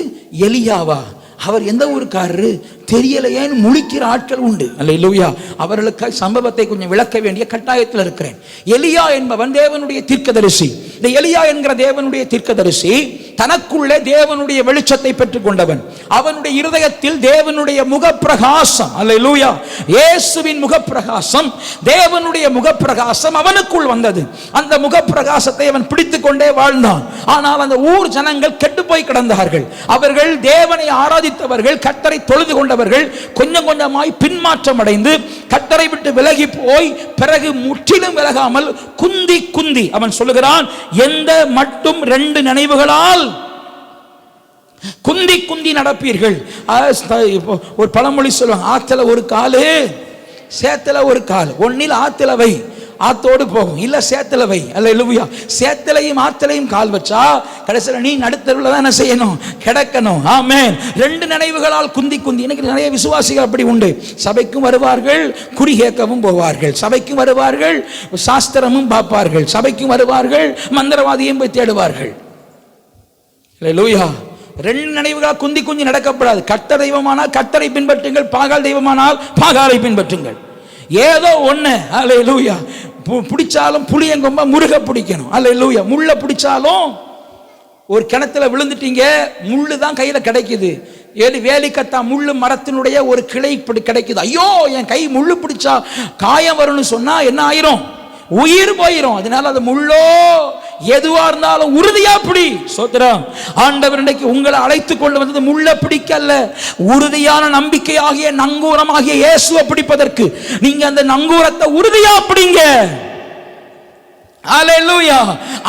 எலியாவா, அவர் எந்த ஊருக்காரரு தெரியலையேன்னு முழிக்கிற ஆட்கள் உண்டு. அல்லேலூயா. அவர்களுக்கு சம்பவத்தை கொஞ்சம் விளக்க வேண்டிய கட்டாயத்தில் இருக்கிறேன். எலியா என்பவன் தேவனுடைய தீர்க்கதரிசி. இந்த எலியா என்கிற தேவனுடைய தீர்க்கதரிசி தனக்குள்ளே தேவனுடைய வெளிச்சத்தை பெற்றுக் கொண்டவன். அவனுடைய இருதயத்தில் தேவனுடைய முகப்பிரகாசம், அல்லேலூயா, இயேசுவின் முகப்பிரகாசம், தேவனுடைய முகப்பிரகாசம் அவனுக்குள் வந்தது. அந்த முகப்பிரகாசத்தை அவன் பிடித்துக் கொண்டே வாழ்ந்தான். ஆனால் அந்த ஊர் ஜனங்கள் கெட்டு போய் கிடந்தார்கள். அவர்கள் தேவனை ஆராதித்தவர்கள், கர்த்தரை தொழுது கொண்டவர்கள், இருந்தவர்கள் கொஞ்சம் கொஞ்சமாய் பின்மாற்றம் அடைந்து கர்த்தரை விட்டு விலகி போய் பிறகு முற்றிலும் விலகாமல் குந்தி குந்தி அவன் சொல்லுகிறான், எந்த மட்டும் 2 நினைவுகளால் குந்தி குந்தி நடப்பீர்கள். ஒரு பழமொழி சொல்லுவாங்க, ஆத்துல ஒரு காலு சேத்துல ஒரு கால், ஒன்னில் ஆத்துல வை ஆத்தோடு போகும், இல்ல சேத்துல வை. அல்லேலூயா. சேத்தலையும் ஆத்தலையும் கால் வச்சா கடைசியில் நீ நடுத்தருவில் தான் என்ன செய்யணும், கிடக்கணும். ஆமென். 2 நினைவுகளால் குந்தி குந்தி. இன்னைக்கு நிறைய விசுவாசிகள் அப்படி உண்டு. சபைக்கும் வருவார்கள், குறி கேட்கவும் போவார்கள். சபைக்கும் வருவார்கள், சாஸ்திரமும் பார்ப்பார்கள். சபைக்கும் வருவார்கள், மந்திரவாதியும் போய் தேடுவார்கள். அல்லேலூயா. 2 நினைவுகளால் குந்தி குந்தி நடக்கப்படாது. கர்த்தர் தெய்வமானால் கர்த்தரை பின்பற்றுங்கள், பாகால் தெய்வமானால் பாகாலை பின்பற்றுங்கள். ஏதோ ஒண்ணு. அல்லேலூயா. பிடிச்சாலும் புளியங்கொம்ப முருக பிடிக்கணும். அல்லேலூயா. முள்ள பிடிச்சாலும் ஒரு கிணத்துல விழுந்துட்டீங்க, முள்ளு தான் கையில கிடைக்குது. வேலிக்கத்தா முள்ளு மரத்தினுடைய ஒரு கிளை கிடைக்குது. ஐயோ என் கை முள்ளு பிடிச்சா காயம் வரும்னு சொன்னா என்ன ஆயிரும், உயிர் போயிரும். அதனால அது முள்ளோ எதுவா இருந்தாலும் உறுதியா பிடி. சோத்திரம். ஆண்டவர் இன்னைக்கு உங்களை அழைத்துக் கொண்டு வந்தது முள்ள பிடிக்கல்ல, உறுதியான நம்பிக்கையாகிய நங்கூரமாகிய இயேசுவை பிடிப்பதற்கு. நீங்க அந்த நங்கூரத்தை உறுதியா பிடிங்க. அல்லேலூயா.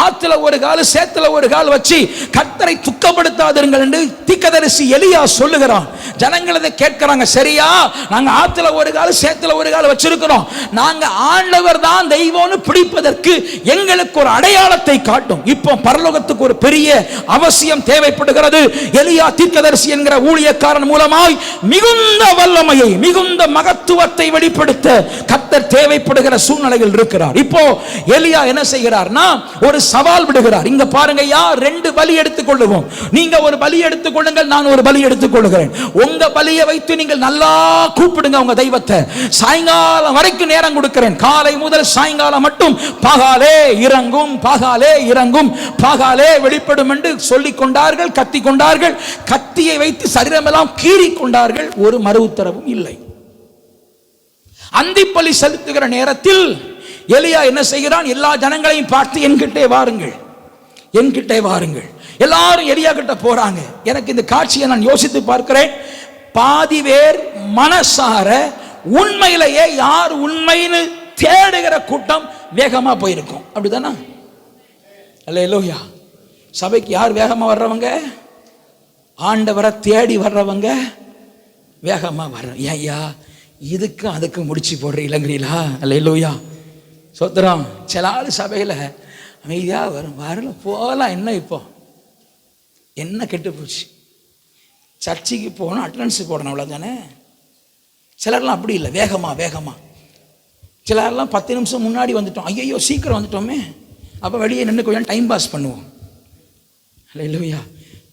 ஆத்துல ஒரு கால் சேத்துல ஒரு கால் வச்சு கர்த்தரை துக்கப்படுத்தாதீர்கள் என்று தீர்க்கதரிசி எலியா சொல்லுகிறான். ஜனங்கள் அதை கேட்கிறாங்க, சரியா நாங்க ஆத்துல ஒரு கால் சேத்துல ஒரு கால் வச்சிருக்கிறோம், நாங்க ஆண்டவர் தான் தெய்வம்னு பிடிப்பதற்கு எங்களுக்கு ஒரு அடையாளத்தை காட்டும். இப்போ பரலோகத்துக்கு ஒரு பெரிய அவசியம் தேவைப்படுகிறது. எலியா தீர்க்கதரிசி என்கிற ஊழியக்காரன் மூலமாய் மிகுந்த வல்லமையை மிகுந்த மகத்துவத்தை வெளிப்படுத்த கர்த்தர் தேவைப்படுகிற சூழ்நிலையில் இருக்கிறார். இப்போ எலியா என்ன செய்கிறார்னா ஒரு சவால் விடுகிறார். இங்க பாருங்க ஐயா, 2 பலி எடுத்துக் கொள்ளுவோம். நீங்க ஒரு பலி எடுத்துக் கொள்ளுங்கள், நான் ஒரு பலி எடுத்துக் கொள்ளுகிறேன். உங்க பலியை வைத்து நீங்கள் நல்லா கூப்பிடுங்க உங்க தெய்வத்தை. சாயங்காலம் வரைக்கும் நேரம் கொடுக்கிறேன். காலை முதல் சாயங்காலம் மட்டும் பாகாலே இறங்கும், பாகாலே இறங்கும், பாகாலே வெளிப்படும் என்று சொல்லிக் கொண்டார்கள், கத்தி கொண்டார்கள். கத்தியை வைத்து சரீரமெல்லாம் கீறி கொண்டார்கள். ஒரு மறு உத்தரவும் இல்லை. அந்திப்பலி செலுத்துகிற நேரத்தில் எலியா என்ன செய்கிறான், எல்லா ஜனங்களையும் பார்த்து என்கிட்டே வாருங்கள், என்கிட்டே வாருங்கள். எல்லாரும் எலியா கிட்ட போறாங்க. எனக்கு இந்த காட்சியை நான் யோசித்து பார்க்கிறேன். பாதி பேர் மனசார உண்மையிலேயே யார் உண்மைன்னு தேடுகிற கூட்டம் வேகமா போயிருக்கும். அப்படிதானா? அல்லேலூயா. சபைக்கு யார் வேகமா வர்றவங்க? ஆண்டவரை தேடி வர்றவங்க வேகமா வர்ற. ஐயா இதுக்கு அதுக்கு முடிச்சு போடுற இளங்கிறீங்களா? அல்லேலூயா. சோத்திரம். சில ஆள் சபையில் அமைதியாக வரும், வரல போகலாம். என்ன இப்போ என்ன கெட்டு போச்சு, சர்ச்சைக்கு போகணும், அட்டண்டன்ஸ் போடணும், அவ்வளோதானே. சிலர்லாம் அப்படி இல்லை, வேகமாக வேகமாக. சிலர்லாம் 10 நிமிஷம் முன்னாடி வந்துட்டோம், ஐயோ சீக்கிரம் வந்துட்டோமே, அப்போ வெளியே நின்று கொஞ்சம் டைம் பாஸ் பண்ணுவோம். அல்லேலூயா.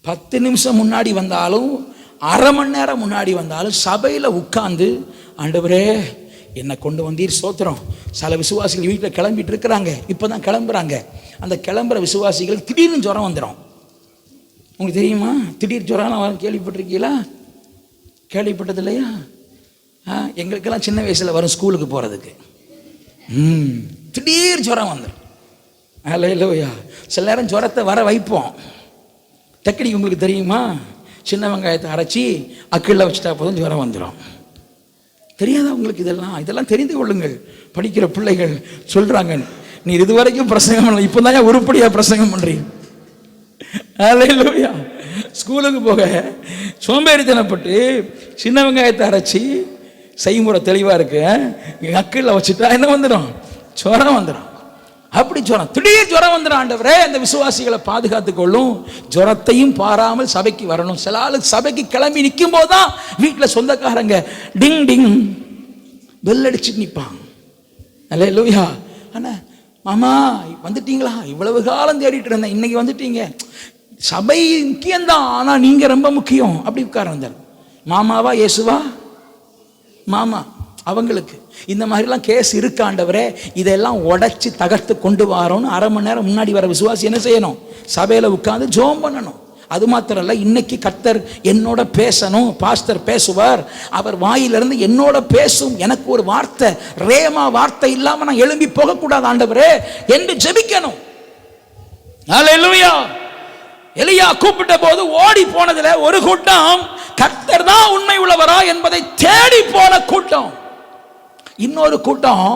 10 நிமிஷம் முன்னாடி வந்தாலும் அரை மணி நேரம் முன்னாடி வந்தாலும் சபையில் உட்கார்ந்து ஆண்டவரே என்னை கொண்டு வந்தீர் சோத்திரம். சில விசுவாசிகள் வீட்டில் கிளம்பிட்டு இருக்கிறாங்க, இப்போ தான் கிளம்புறாங்க. அந்த கிளம்புற விசுவாசிகள் திடீர்னு ஜுரம் வந்துடும். உங்களுக்கு தெரியுமா? திடீர் ஜுரம் கேள்விப்பட்டிருக்கீங்களா? கேள்விப்பட்டது இல்லையா? எங்களுக்கெல்லாம் சின்ன வயசில் வரும் ஸ்கூலுக்கு போகிறதுக்கு. திடீர் ஜுரம் வந்துடும். அல்லேலூயா. சில நேரம் ஜுரத்தை வர வைப்போம். டெக்னிக் உங்களுக்கு தெரியுமா? சின்ன வெங்காயத்தை அரைச்சி அக்கிளில் வச்சுட்டா போதும் ஜுரம் வந்துடும். தெரியாதா உங்களுக்கு? இதெல்லாம் தெரிந்து கொள்ளுங்கள். படிக்கிற பிள்ளைகள் சொல்றாங்க, நீ இதுவரைக்கும் பிரசங்கம் பண்ணல, இப்போ தான் உருப்படியா பிரசங்கம் பண்றீங்க. அல்லேலூயா. ஸ்கூலுக்கு போக சோம்பேறித்தனப்பட்டு சின்ன வெங்காயத்தை அரைச்சி செய்முறை தெளிவா இருக்கு, அக்கிளில் வச்சுட்டா என்ன வந்துடும்? ஜுரம் வந்துடும். அப்படி ஜுரம், திடீர் ஜுரம் வந்துடும். ஆண்டவரே அந்த விசுவாசிகளை பாதுகாத்துக் கொள்ளும். ஜுரத்தையும் பாராமல் சபைக்கு வரணும். சில ஆளு சபைக்கு கிளம்பி நிற்கும் போதுதான் வீட்டில் சொந்தக்காரங்க டிங் டிங் பெல் அடிச்சுட்டு நிற்பாங்க. அல்லேலூயா. அண்ணா மாமா வந்துட்டீங்களா, இவ்வளவு காலம் தேடிட்டு இருந்தேன், இன்னைக்கு வந்துட்டீங்க. சபை முக்கியம்தான், ஆனா நீங்க ரொம்ப முக்கியம். அப்படி உட்கார வந்தார். மாமாவா இயேசுவா? மாமா. அவங்களுக்கு இந்த மாதிரிலாம் கேஸ் இருக்காண்டவரே, இதெல்லாம் உடைச்சி தகர்த்து கொண்டு வரோன்னு அரை மணி நேரம் முன்னாடி வர விசுவாசி என்ன செய்யணும்? சபையில் உட்கார்ந்து ஜெபம் பண்ணணும். அது மாத்திரம் இல்லை, இன்னைக்கு கர்த்தர் என்னோட பேசணும், பாஸ்டர் பேசுவார், அவர் வாயிலிருந்து என்னோட பேசும், எனக்கு ஒரு வார்த்தை, ரேமா வார்த்தை இல்லாம நான் எழும்பி போகக்கூடாது ஆண்டவரே என்று ஜெபிக்கணும். அல்லேலூயா. எலியா கூப்பிட்ட போது ஓடி போனதுல ஒரு கூட்டம் கர்த்தர் தான் உண்மை உள்ளவரா என்பதை தேடி போன கூட்டம். இன்னொரு கூட்டம்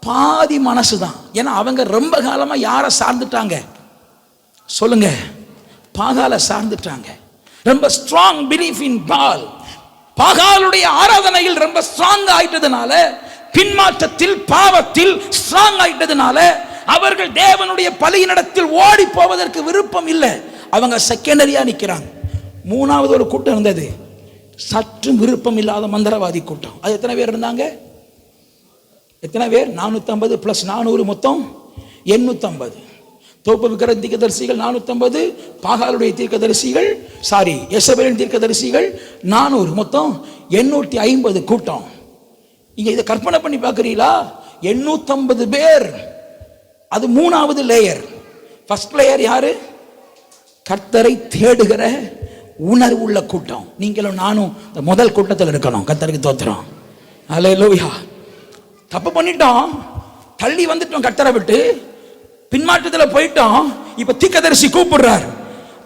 பாதி மனசுதான். ஏன்னா அவங்க ரொம்ப காலமா யாரை சார்ந்துட்டாங்க சொல்லுங்க? பாகால சார்ந்துட்டாங்க. ரொம்ப ஸ்ட்ராங் பிலீஃப் இன் பால். பாகாலுடைய ஆராதனையில் ரொம்ப ஸ்ட்ராங் ஆயிட்டதுனால, பின்மாற்றத்தில் பாவத்தில் ஸ்ட்ராங் ஆயிட்டதுனால அவர்கள் தேவனுடைய பலியினிடத்தில் ஓடி போவதற்கு விருப்பம் இல்லை. அவங்க செகண்டரியா நிற்கிறாங்க. மூணாவது ஒரு கூட்டம் இருந்தது, சற்றும் விருப்பம் இல்லாத மந்திரவாதி கூட்டம். அது எத்தனை பேர் இருந்தாங்க? எத்தனை பேர்? 450 + 400 மொத்தம் 850. தோப்பு விக்கிற தீர்க்கதரிசிகள் 450, பாகாலுடைய தீர்க்கதரிசிகள் எசபேலின் தீர்க்கதரிசிகள் 400, மொத்தம் 850 கூட்டம். இங்க இதை கற்பனை பண்ணி பார்க்கிறீங்களா? 850 பேர். அது மூணாவது லேயர். ஃபர்ஸ்ட் லேயர் யாரு? கர்த்தரை தேடுகிற உணர்வுள்ள கூட்டம். நீங்களும் நானும் இந்த முதல் கூட்டத்தில் இருக்கணும். கர்த்தருக்கு தோத்திரம். அல்லேலூயா. தப்பு பண்ணிட்டோம், தள்ளி வந்துட்டோம், கர்த்தரை விட்டு பின்மாற்றத்தில் போயிட்டோம். இப்ப தீர்க்கதரிசி கூப்பிடுறார்,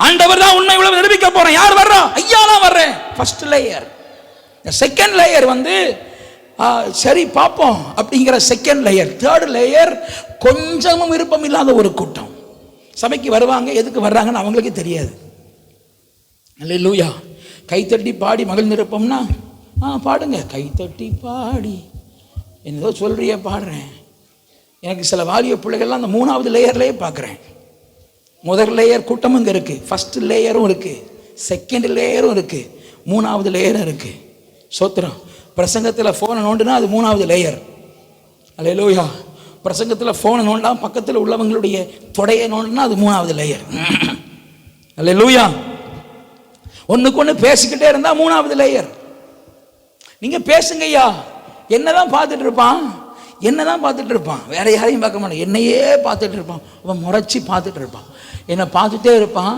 ஆண்டவர் தான் உண்மை உள்ள நிரூபிக்க போறேன். யார் வர்றா? ஐயா நான் வர்றேன். First layer. செகண்ட் லேயர் வந்து சரி பார்ப்போம் அப்படிங்கிற செகண்ட் லேயர். தேர்ட் லேயர் கொஞ்சமும் விருப்பம் இல்லாத ஒரு கூட்டம். சபைக்கு வருவாங்க, எதுக்கு வர்றாங்கன்னு அவங்களுக்கே தெரியாது. அல்லேலூயா. கைத்தட்டி பாடி மகிழ்ந்திருப்போம்னா பாடுங்க, கைத்தட்டி பாடி என்னதோ சொல்றிய பாடுறேன். எனக்கு சில வாலிய பிள்ளைகள்லாம் அந்த மூணாவது லேயர்லேயே பார்க்குறேன். முதல் லேயர் கூட்டமும் இங்கே இருக்குது, ஃபர்ஸ்ட் லேயரும் இருக்குது, செகண்ட் லேயரும் இருக்குது, மூணாவது லேயரும் இருக்குது. சோத்திரம். பிரசங்கத்தில் ஃபோனை நோண்டுனா அது மூணாவது லேயர். அல்லேலூயா. பிரசங்கத்தில் ஃபோனை நோண்டா பக்கத்தில் உள்ளவங்களுடைய தொடையை நோண்டுனா அது மூணாவது லேயர். அல்லேலூயா. ஒன்றுக்கு ஒன்று பேசிக்கிட்டே இருந்தால் மூணாவது லேயர். நீங்கள் பேசுங்க ஐயா. என்னதான் பார்த்துட்டு இருப்பான், என்னதான் பார்த்துட்டு இருப்பான், வேற யாரையும் பார்க்க மாட்டான், என்னையே பார்த்துட்டு இருப்பான். அவன் முறைச்சி பார்த்துட்டு இருப்பான், என்னை பார்த்துட்டே இருப்பான்.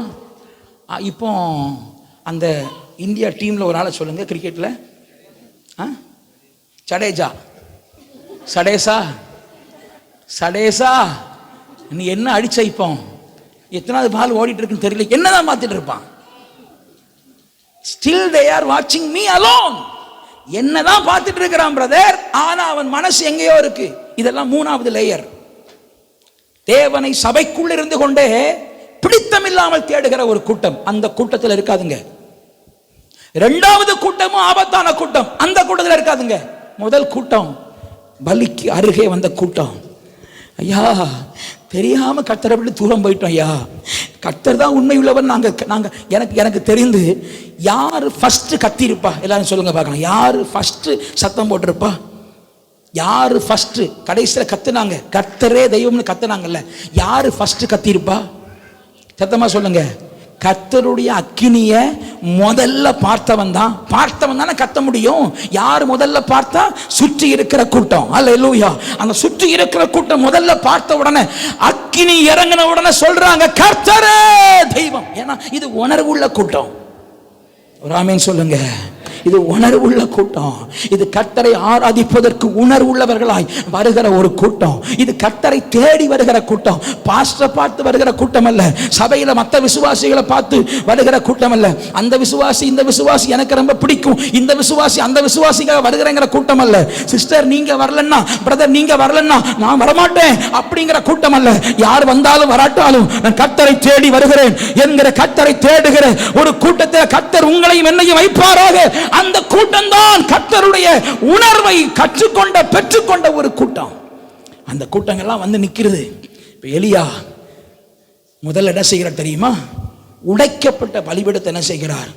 இப்போ அந்த இந்தியா டீமில் ஒரு ஆளை சொல்லுங்க, கிரிக்கெட்டில் சடேசா நீ என்ன அடிச்ச, இப்போ எத்தனாவது பால் ஓடிட்டு இருக்குன்னு தெரியல, என்னதான் பார்த்துட்டு இருப்பான். ஸ்டில் தே ஆர் வாட்சிங் மீ அலோன். என்னதான் பார்த்துட்டு இருக்கிறான் பிரதர், ஆனா அவன் மனசு எங்கேயோ இருக்கு. இதெல்லாம் மூணாவது லேயர். தேவனை சபைக்குள் இருந்து கொண்டே பிடித்தம் இல்லாமல் தேடுகிற ஒரு கூட்டம் அந்த கூட்டத்தில் இருக்காதுங்க. இரண்டாவது கூட்டமும் ஆபத்தான கூட்டம், அந்த கூட்டத்தில் இருக்காதுங்க. முதல் கூட்டம் பலிக்கு அருகே வந்த கூட்டம். ஐயா தெரியாம கர்த்தரை விட்டு தூரம் போயிட்டோம் ஐயா, கர்த்தர் தான் உண்மை உள்ளவர். நாங்க எனக்கு தெரிந்து யாரு ஃபர்ஸ்ட் கத்திருப்பா? எல்லாரும் சொல்லுங்க பார்க்கலாம். யாரு ஃபர்ஸ்ட் சத்தம் போட்டிருப்பா? யாரு ஃபர்ஸ்ட் கடைசியில் கத்துனாங்க? கர்த்தரே தெய்வம்னு கத்துனாங்கல்ல, யாரு ஃபர்ஸ்ட் கத்திருப்பா? சத்தமா சொல்லுங்க. கர்த்தருடைய அக்கினிய முதல்ல பார்த்தவன் தானே கத்த முடியும். யார் முதல்ல பார்த்தா? சுற்றி இருக்கிற கூட்டம். அல்லேலூயா. அந்த சுற்றி இருக்கிற கூட்டம் முதல்ல பார்த்த உடனே, அக்கினி இறங்கின உடனே சொல்றாங்க கர்த்தரே தெய்வம். ஏன்னா இது உணர்வுள்ள கூட்டம். ஒரு ஆமென் சொல்லுங்க. இது உணர்வுள்ள கூட்டம். இது கர்த்தரை ஆராதிப்பதற்கு உணர்வுள்ளவர்களாய் வருகிற ஒரு கூட்டம். இது கர்த்தரை தேடி வருகிற கூட்டம். பாஸ்டரை பார்த்து வருகிற கூட்டம் அல்ல, சபையில மற்ற விசுவாசிகளை பார்த்து வருகிற கூட்டம் அல்ல. அந்த விசுவாசி இந்த விசுவாசி எனக்கு ரொம்ப பிடிக்கும், இந்த விசுவாசி அந்த விசுவாசிக்காக வருகிறங்கிற கூட்டம் அல்ல. சிஸ்டர் நீங்க வரலன்னா, பிரதர் நீங்க வரலன்னா நான் வரமாட்டேன் அப்படிங்கிற கூட்டம் அல்ல. யார் வந்தாலும் வராட்டாலும் நான் கர்த்தரை தேடி வருகிறேன் என்கிற கர்த்தரை தேடுகிற ஒரு கூட்டத்தில் கர்த்தர் உங்களையும் என்னையும் வைப்பாராக. அந்த கூட்டம் தான் கர்த்தருடைய உணர்வை கற்றுக்கொண்ட பெற்றுக்கொண்ட ஒரு கூட்டம். அந்த கூட்டங்கள்லாம் வந்து நிற்கிறது. இப்போ எலியா முதல்ல என்ன செய்கிறார் தெரியுமா? உடைக்கப்பட்ட பலிபீடத்தை என்ன செய்கிறார்?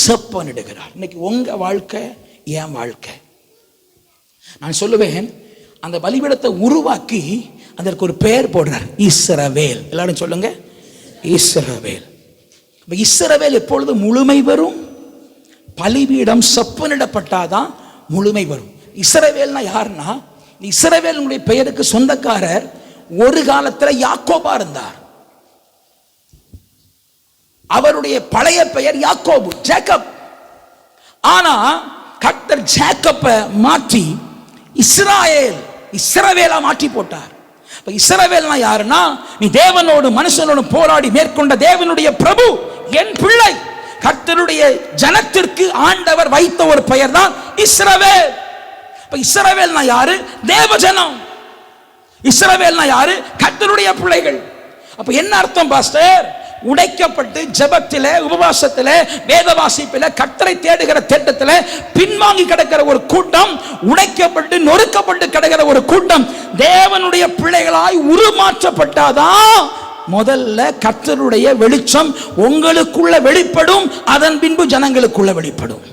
செப்பனிடுகிறார். இன்னைக்கு உங்க வாழ்க்கை என் வாழ்க்கை. நான் சொல்லுவேன், அந்த பலிபீடத்தை உருவாக்கி அதற்கு ஒரு பெயர் போடுறார், இஸ்ரவேல். எல்லாரும் சொல்லுங்க, இஸ்ரவேல். இஸ்ரவேல் எப்பொழுது முழுமை வரும்? பலிபீடம் செப்பனிடப்பட்டாதான் முழுமை வரும். இஸ்ரவேல்னா யாருன்னா, இஸ்ரவேலுடைய பெயருக்கு சொந்தக்காரர் ஒரு காலத்தில் யாக்கோபா இருந்தார். அவருடைய பழைய பெயர் யாக்கோபு, ஜேக்கப். ஆனா கர்த்தர் ஜேக்கப்பை மாற்றி இஸ்ரவேலா மாற்றி போட்டார். இப்ப இஸ்ரவேல்னா யாருன்னா, நீ தேவனோடு மனுஷனோடு போராடி மேற்கொண்ட தேவனுடைய பிரபு, என் பிள்ளை. கர்த்தருடைய ஜனத்திற்கு ஆண்டவர் வைத்த ஒரு பெயர் தான் இஸ்ரவேல். இப்ப இஸ்ரவேல்னா யாரு? தேவஜனம். இஸ்ரவேல்னா யாரு? கர்த்தருடைய பிள்ளைகள். அப்ப என்ன அர்த்தம் பாஸ்டர்? உடைக்கப்பட்டு ஜெபத்திலே, உபவாசத்திலே, வேத வாசிப்பிலே, கர்த்தரை தேடுகிற தேட்டத்திலே பின்வாங்கி கிடக்கிற ஒரு கூட்டம், உடைக்கப்பட்டு நொறுக்கப்பட்டு கிடக்கிற ஒரு கூட்டம் தேவனுடைய பிள்ளைகளாய் உருமாற்றப்பட்டாதான் முதல்ல கர்த்தருடைய வெளிச்சம் உங்களுக்குள்ள வெளிப்படும், அதன் பின்பு ஜனங்களுக்குள்ள வெளிப்படும்.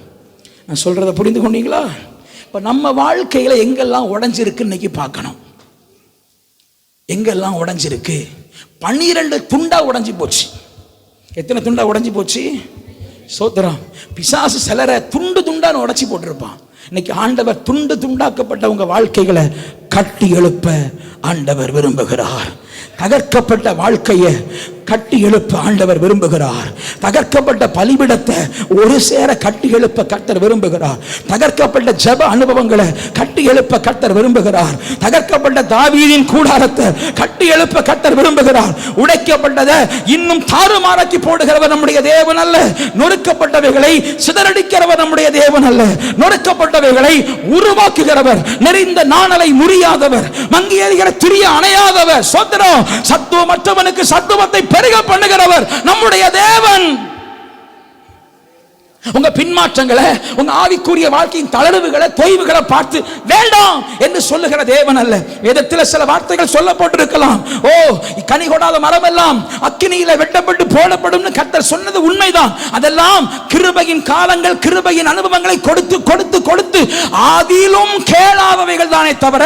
நான் சொல்றதை புரிந்து கொண்டீங்களா? இப்ப நம்ம வாழ்க்கையில எங்கெல்லாம் உடைஞ்சிருக்கு இன்னைக்கு பார்க்கணும். எங்கெல்லாம் உடைஞ்சிருக்கு? 12 துண்டா உடைஞ்சு போச்சு. எத்தனை துண்டா உடைஞ்சு போச்சு? சோத்திரம். பிசாசு சிலரை துண்டு துண்டான்னு உடைச்சி போட்டிருப்பான். இன்னைக்கு ஆண்டவர் துண்டு துண்டாக்கப்பட்ட உங்க வாழ்க்கைகளை கட்டி எழுப்ப ஆண்டவர் விரும்புகிறார். தகர்க்கப்பட்ட வாழ்க்கையை கட்டி எழுப்ப ஆண்டவர் விரும்புகிறார். தகர்க்கப்பட்ட பலிபிடத்தை ஒரு சேர கட்டி எழுப்ப கர்த்தர் விரும்புகிறார். தகர்க்கப்பட்ட ஜெப அனுபவங்களை கட்டி எழுப்ப கர்த்தர் விரும்புகிறார். தகர்க்கப்பட்ட தாவீதின் கூடாரத்தை கட்டி எழுப்ப கர்த்தர் விரும்புகிறார். உடைக்கப்பட்டதை இன்னும் தாறுமாறாக்கி போடுகிறவர் நம்முடைய தேவன் அல்ல. நொறுக்கப்பட்டவைகளை சிதறடிக்கிறவர் நம்முடைய தேவன் அல்ல. நொறுக்கப்பட்டவைகளை உருவாக்குகிறவர், நெறிந்த நாணலை முறியாதவர், மங்கி எறிகிற திரிய அணையாதவர். சோத்திரம். சத்துவமற்றவனுக்கு சத்துவத்தை பெருக பண்ணுகிறவர் நம்முடைய தேவன். உங்க பின்மாற்றங்களை, உங்க ஆவிக்குரிய வாழ்க்கையின் தளர்வுகளை, தொய்வுகளை பார்த்து வேண்டாம் என்று சொல்லுகிற தேவன் அல்ல. வேதத்தில் சில வார்த்தைகள் சொல்லப்பட்டிருக்கலாம். ஓ, கனி கொடாத மரம் எல்லாம் அக்கினியில வெட்டப்பட்டு போடப்படும் கர்த்தர் சொன்னது உண்மைதான். அதெல்லாம் கிருபையின் காலங்கள், கிருபையின் அனுபவங்களை கொடுத்து கொடுத்து கொடுத்து ஆதியிலும் கேளாதவைகள் தானே தவிர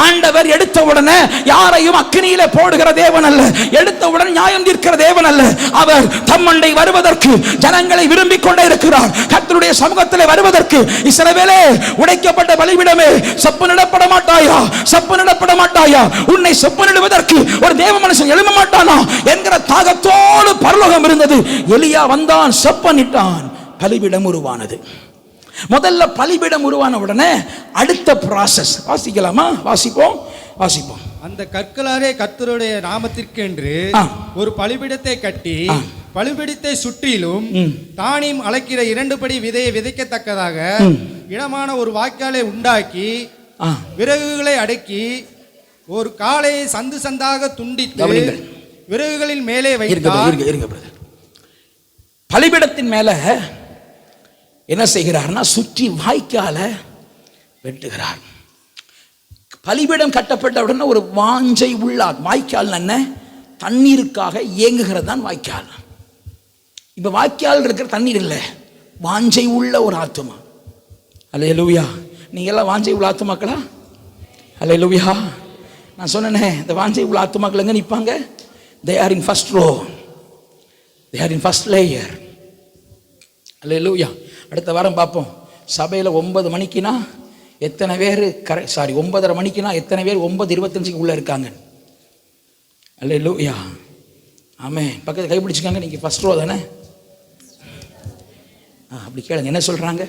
ஆண்டவர் எடுத்தவுடனே யாரையும் அக்கினியில போடுகிற தேவன் அல்ல. எடுத்தவுடன் நியாயம் தீர்க்கிற தேவன் அல்ல. அவர் தம்மண்டை வருவதற்கு ஜனங்களை விரும்பிக் கொண்டே இருக்கிறார். கர்த்தருடைய சமூகத்தில் வருவதற்கு இஸ்ரவேலே, உடைக்கப்பட்ட பலிபீடமே, செப்பனிடப்பட மாட்டாயா? செப்பனிடப்பட மாட்டாயா? உன்னை செப்பனிடுவதற்கு ஒரு தேவ மனுஷன் எழும்ப மாட்டானா என்கிற தாகத்தோடு பரலோகம் இருந்தது. எலியா வந்தான், செப்பனிட்டான், பலிபீடம் உருவானது. முதல்ல பலிபீடம் உருவான உடனே அடுத்த ப்ராசஸ் வாசிக்கலாமா? வாசிப்போம், வாசிப்போம். அந்த கற்களாலே கர்த்தருடைய நாமத்திற்கென்று ஒரு பலிபீடத்தை கட்டி பலிபீடத்தை சுற்றிலும் தானியம் அளக்கிற 2 படி விதையை விதைக்கத்தக்கதாக இடமான ஒரு வாய்க்காலை உண்டாக்கி விறகுகளை அடக்கி ஒரு காளையை சந்து சந்தாக துண்டித்து விறகுகளின் மேலே வைத்தார். பலிபீடத்தின் மேல என்ன செய்கிறார்னா, சுற்றி வாய்க்காலை வெட்டுகிறார். பலிபீடம் கட்டப்பட்ட உடனே ஒரு வாஞ்சை உள்ளார். வாய்க்கால் என்ன? தண்ணீருக்காக இயங்குகிறது தான் வாய்க்கால். இப்ப வாய்க்கால் இருக்கிற தண்ணீர் இல்லை, வாஞ்சை உள்ள ஒரு ஆத்துமா. அல்லேலூயா. நீங்க எல்லாம் வாஞ்சை உள்ள ஆத்துமாக்களா? அல்லேலூயா. நான் சொன்னேனே, இந்த வாஞ்சை உள்ள ஆத்துமாக்கள் எங்க நிற்பாங்க? they are in first row, they are in first layer. அல்லேலூயா. அடுத்த வாரம் பார்ப்போம். சபையில் 9 மணிக்குனா எத்தனை பேர் 9:30 மணிக்குனா எத்தனை பேர் 9:25 உள்ள இருக்காங்க? அல்லேலூயா. ஆமென். பக்கத்தில் கைப்பிடிச்சுக்காங்க. நீங்கள் ஃபர்ஸ்ட் ரோ தானே? அப்படி கேளுங்க, என்ன சொல்கிறாங்க?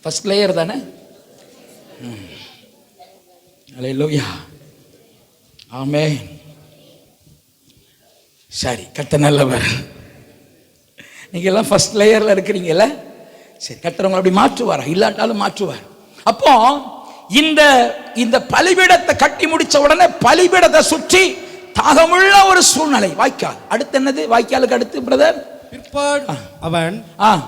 ஃபர்ஸ்ட் லேயர் தானே? அல்லேலூயா. ஆமென். சரி, கர்த்தர் நல்லவர். நீங்கள் எல்லாம் ஃபர்ஸ்ட் லேயரில் இருக்கிறீங்கல்ல? சரி, கர்த்தர் உங்களை அப்படி மாற்றுவார், இல்லாட்டாலும் மாற்றுவார். அப்போ இந்த பலிபீடத்தை கட்டி முடிச்ச உடனே பலிபீடத்தை சுற்றி தாகமுள்ள ஒரு சூழ்நிலை, வாய்க்கால். அடுத்து என்னது? வாய்க்காலுக்கு அடுத்து பிரதர் பிற்பாடு அவன்,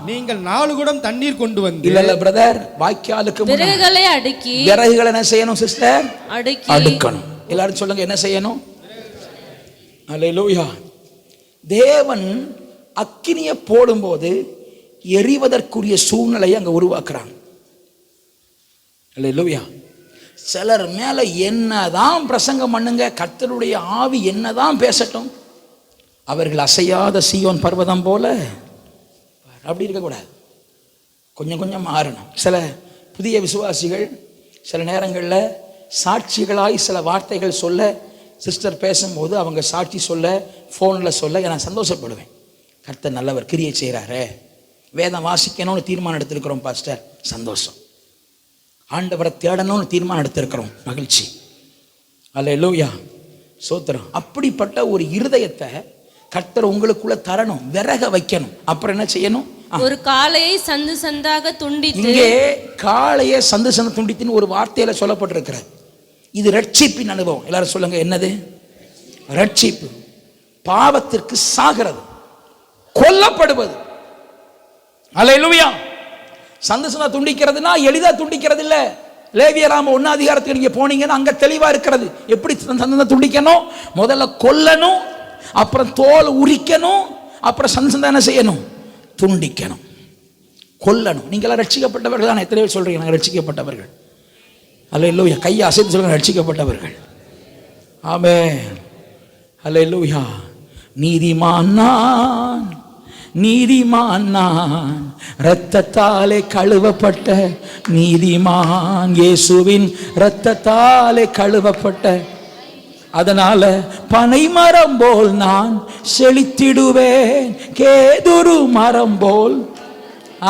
நீங்கள் 4 குடம் தண்ணீர் கொண்டு வந்து. இல்ல பிரதர், வாய்க்காலுக்கு விறகுகளை அடுக்கி. விறகுகளை என்ன செய்யணும் சிஸ்டர்? அடுக்கணும். எல்லாரும் சொல்லுங்க, என்ன செய்யணும்? அல்லேலூயா. தேவன் அக்கினியை போடும்போது எரிவதற்குரிய சூழ்நிலையை அங்க உருவாக்குறாங்க. அல்லேலூயா. சிலர் மேல என்னதான் பிரசங்கம் பண்ணுங்க, கர்த்தருடைய ஆவி என்னதான் பேசட்டும், அவர்கள் அசையாத சீயோன் பர்வதம் போல அப்படி இருக்கக்கூடாது. கொஞ்சம் கொஞ்சம் மாறணும். சில புதிய விசுவாசிகள் சில நேரங்களில் சாட்சிகளாய் சில வார்த்தைகள் சொல்ல, சிஸ்டர் பேசும்போது அவங்க சாட்சி சொல்ல, ஃபோனில் சொல்ல நான் சந்தோஷப்படுவேன். கர்த்தர் நல்லவர், கிரியை செய்கிறாரு. வேதம் வாசிக்கணும்னு தீர்மானம் எடுத்திருக்கிறோம் பாஸ்டர், சந்தோஷம். ஆண்டவரை தேடணும்னு தீர்மானம் எடுத்திருக்கிறோம், மகிழ்ச்சி. அல்லேலூயா, சோத்திரம். அப்படிப்பட்ட ஒரு இருதயத்தை கர்த்தர் உங்களுக்குள்ள தரணும், விறக வைக்கணும். அப்புறம் என்ன செய்யணும்? ஒரு காளையை சந்து சந்தாக துண்டித்து. இங்கே காளையை சந்து சந்து துண்டித்துன்னு ஒரு வார்த்தையில சொல்லப்பட்டிருக்கிறது. இது ரட்சிப்பின் அனுபவம். எல்லாரும் சொல்லுங்க, என்னது? ரட்சிப்பு. பாவத்திற்கு சாகிறது, கொல்லப்படுவது. அல்லேலூயா. சந்து சந்தா துண்டிக்கிறதுனா எளிதா துண்டிக்கிறது இல்ல. லேவியராம 1 அதிகாரத்துக்கு நீங்க போனீங்கன்னா அங்க தெளிவா இருக்கிறது. எப்படி சந்தா துண்டிக்கணும்? முதல்ல கொல்லணும், அப்புறம் தோல் உரிக்கணும், அப்புறம் சந்தா என்ன செய்யணும்? துண்டிக்கணும், கொல்லணும். நீங்களாம் ரட்சிக்கப்பட்டவர்கள் தான். எத்தனை பேர் சொல்றீங்க நாங்கள் ரட்சிக்கப்பட்டவர்கள்? அல்லேலூயா. கையை அசைத்து சொல்லுங்க, ரட்சிக்கப்பட்டவர்கள். ஆமென். அல்லேலூயா. நீதிமான் நான், நீதிமான் நான், இரத்தத்தாலே கழுவப்பட்ட நீதிமான், இயேசுவின் இரத்தத்தாலே கழுவப்பட்ட. அதனால பனை மரம் போல் நான் செழித்திடுவேன், கேதுரு மரம் போல்.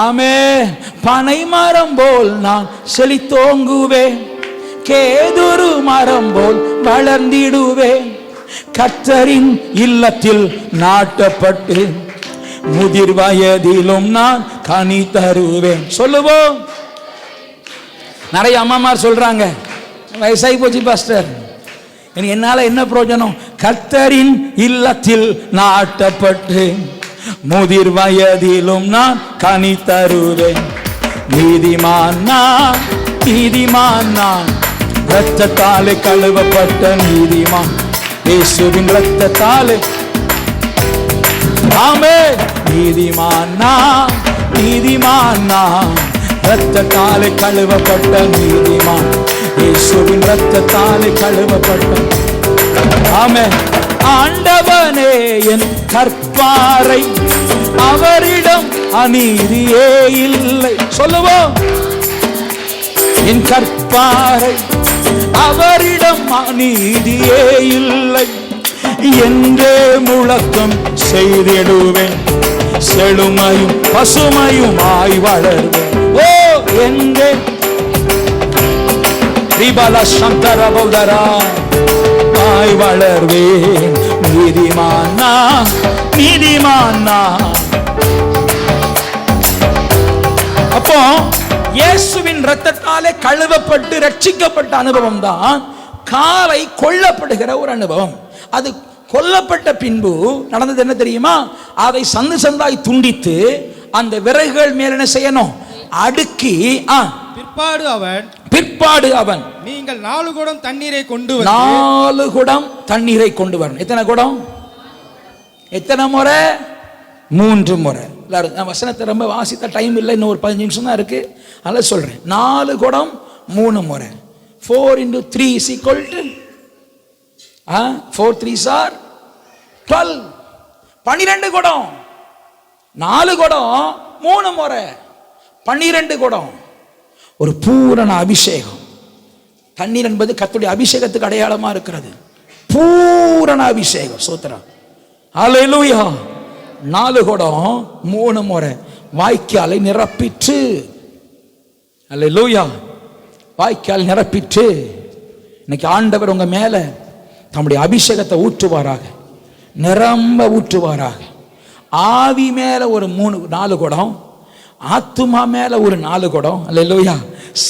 ஆமென். பனை மரம் போல் நான் செழித்தோங்குவேன், கேதுரு மரம் போல் வளர்ந்திடுவேன். கர்த்தரின் இல்லத்தில் நாட்டப்பட்டு முதிர் வயதிலும் நான் கனி தருவேன். சொல்லுவோம். நிறைய அம்மாமார் சொல்றாங்க, வயசாகி போச்சு பாஸ்டர், எனக்கு என்னால என்ன பிரயோஜனம்? கர்த்தரின் இல்லத்தில் நாட்டப்பட்டு முதிர் வயதிலும் நான் கனி தருவேன். நீதிமான் நான், நீதிமான் நான், இரத்தத்தாலே கழுவப்பட்ட நீதிமான், இயேசுவின் இரத்தத்தாலே. ஆமென். நீதிமான் நான், நீதிமான் நான், இரத்தத்தாலே கழுவப்பட்ட நீதிமான், இயேசுவின் இரத்தத்தாலே கழுவப்பட்ட. ஆமென். ஆண்டவனே என் கற்பாரை, அவரிடம் அநீதியே இல்லை. சொல்லுவோம். என் கற்பாரை, அவரிடம் அநீதியே இல்லை என்றே முழக்கம் செய்திடுவேன், செழுமையும் பசுமையும் ஆய் வளர்வேன். ஓ என்றே ஆய் வளர்வேன். நீதிமானா, நீதிமானா. அப்போ இயேசுவின் இரத்தத்தாலே கழுவப்பட்டு ரட்சிக்கப்பட்ட அனுபவம் தான் காலை கொல்லப்படுகிற ஒரு அனுபவம். அது கொல்லப்பட்ட பின்பு நடந்தது என்ன தெரியுமா? அதை சந்து சந்தாய் துண்டித்து அந்த விறகுகள் மேல் என்ன செய்யணும்? அடுக்கி. பிற்பாடு அவன் நீங்கள் 4 குடம் தண்ணீரை கொண்டு 4 குடம் தண்ணீரை கொண்டு வரணும். எத்தனை குடம்? எத்தனை முறை? 3 முறை. நான் வசனத்தை ரொம்ப வாசித்த டைம் இல்லை, இன்னும் ஒரு 15 நிமிஷம் தான் இருக்கு, அதனால சொல்றேன். 4 குடம் 3 முறை. 4 × 3 = 4 3s are 12. 12 குடம். 4 குடம் 3 முறை, 12 குடம். ஒரு பூரண அபிஷேகம். தண்ணீர் என்பது கர்த்தருடைய அபிஷேகத்துக்கு அடையாளமா இருக்கிறது. பூரண அபிஷேகம். ஸ்தோத்திரம். ஹல்லேலூயா. 4 குடம் 3 முறை வாய்க்காலை நிரப்பிற்று. ஹல்லேலூயா. வாய்க்கால் நிரப்பிற்று. இன்னைக்கு ஆண்டவர் உங்க மேல தம்முடைய அபிஷேகத்தை ஊற்றுவாராக, நிரம்ப ஊற்றுவாராக. ஆவி மேல ஒரு 4 குடம், ஆத்துமா மேல ஒரு 4 குடம். அல்லேலூயா.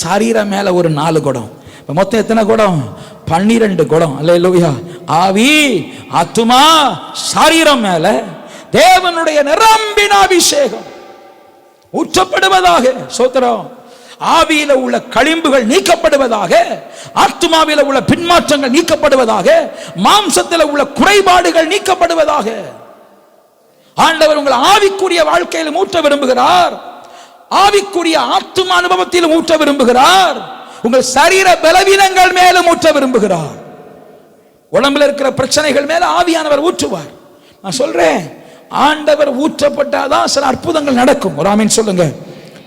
சரீரம் மேல ஒரு 4 குடம். மொத்தம் எத்தனை குடம்? 12 குடம். அல்லேலூயா. ஆவி, ஆத்துமா, சரீரம் மேல தேவனுடைய நிரம்பின அபிஷேகம் ஊற்றப்படுவதாக. ஸ்தோத்திரம். ஆவியில உள்ள களிம்புகள் நீக்கப்படுவதாக, ஆத்துமாவில உள்ள பின்மாற்றங்கள் நீக்கப்படுவதாக, மாம்சத்தில் உள்ள குறைபாடுகள் நீக்கப்படுவதாக. ஆண்டவர் உங்கள் ஆவிக்குரிய வாழ்க்கையில் ஊற்ற விரும்புகிறார், ஆவிக்குரிய ஆத்தும அனுபவத்தில் ஊற்ற விரும்புகிறார், உங்கள் சரீர பலவீனங்கள் மேலும் ஊற்ற விரும்புகிறார். உடம்புல இருக்கிற பிரச்சனைகள் மேல ஆவியானவர் ஊற்றுவார். நான் சொல்றேன், ஆண்டவர் ஊற்றப்பட்டாதான் சில அற்புதங்கள் நடக்கும். ஒரு ஆமென் சொல்லுங்க.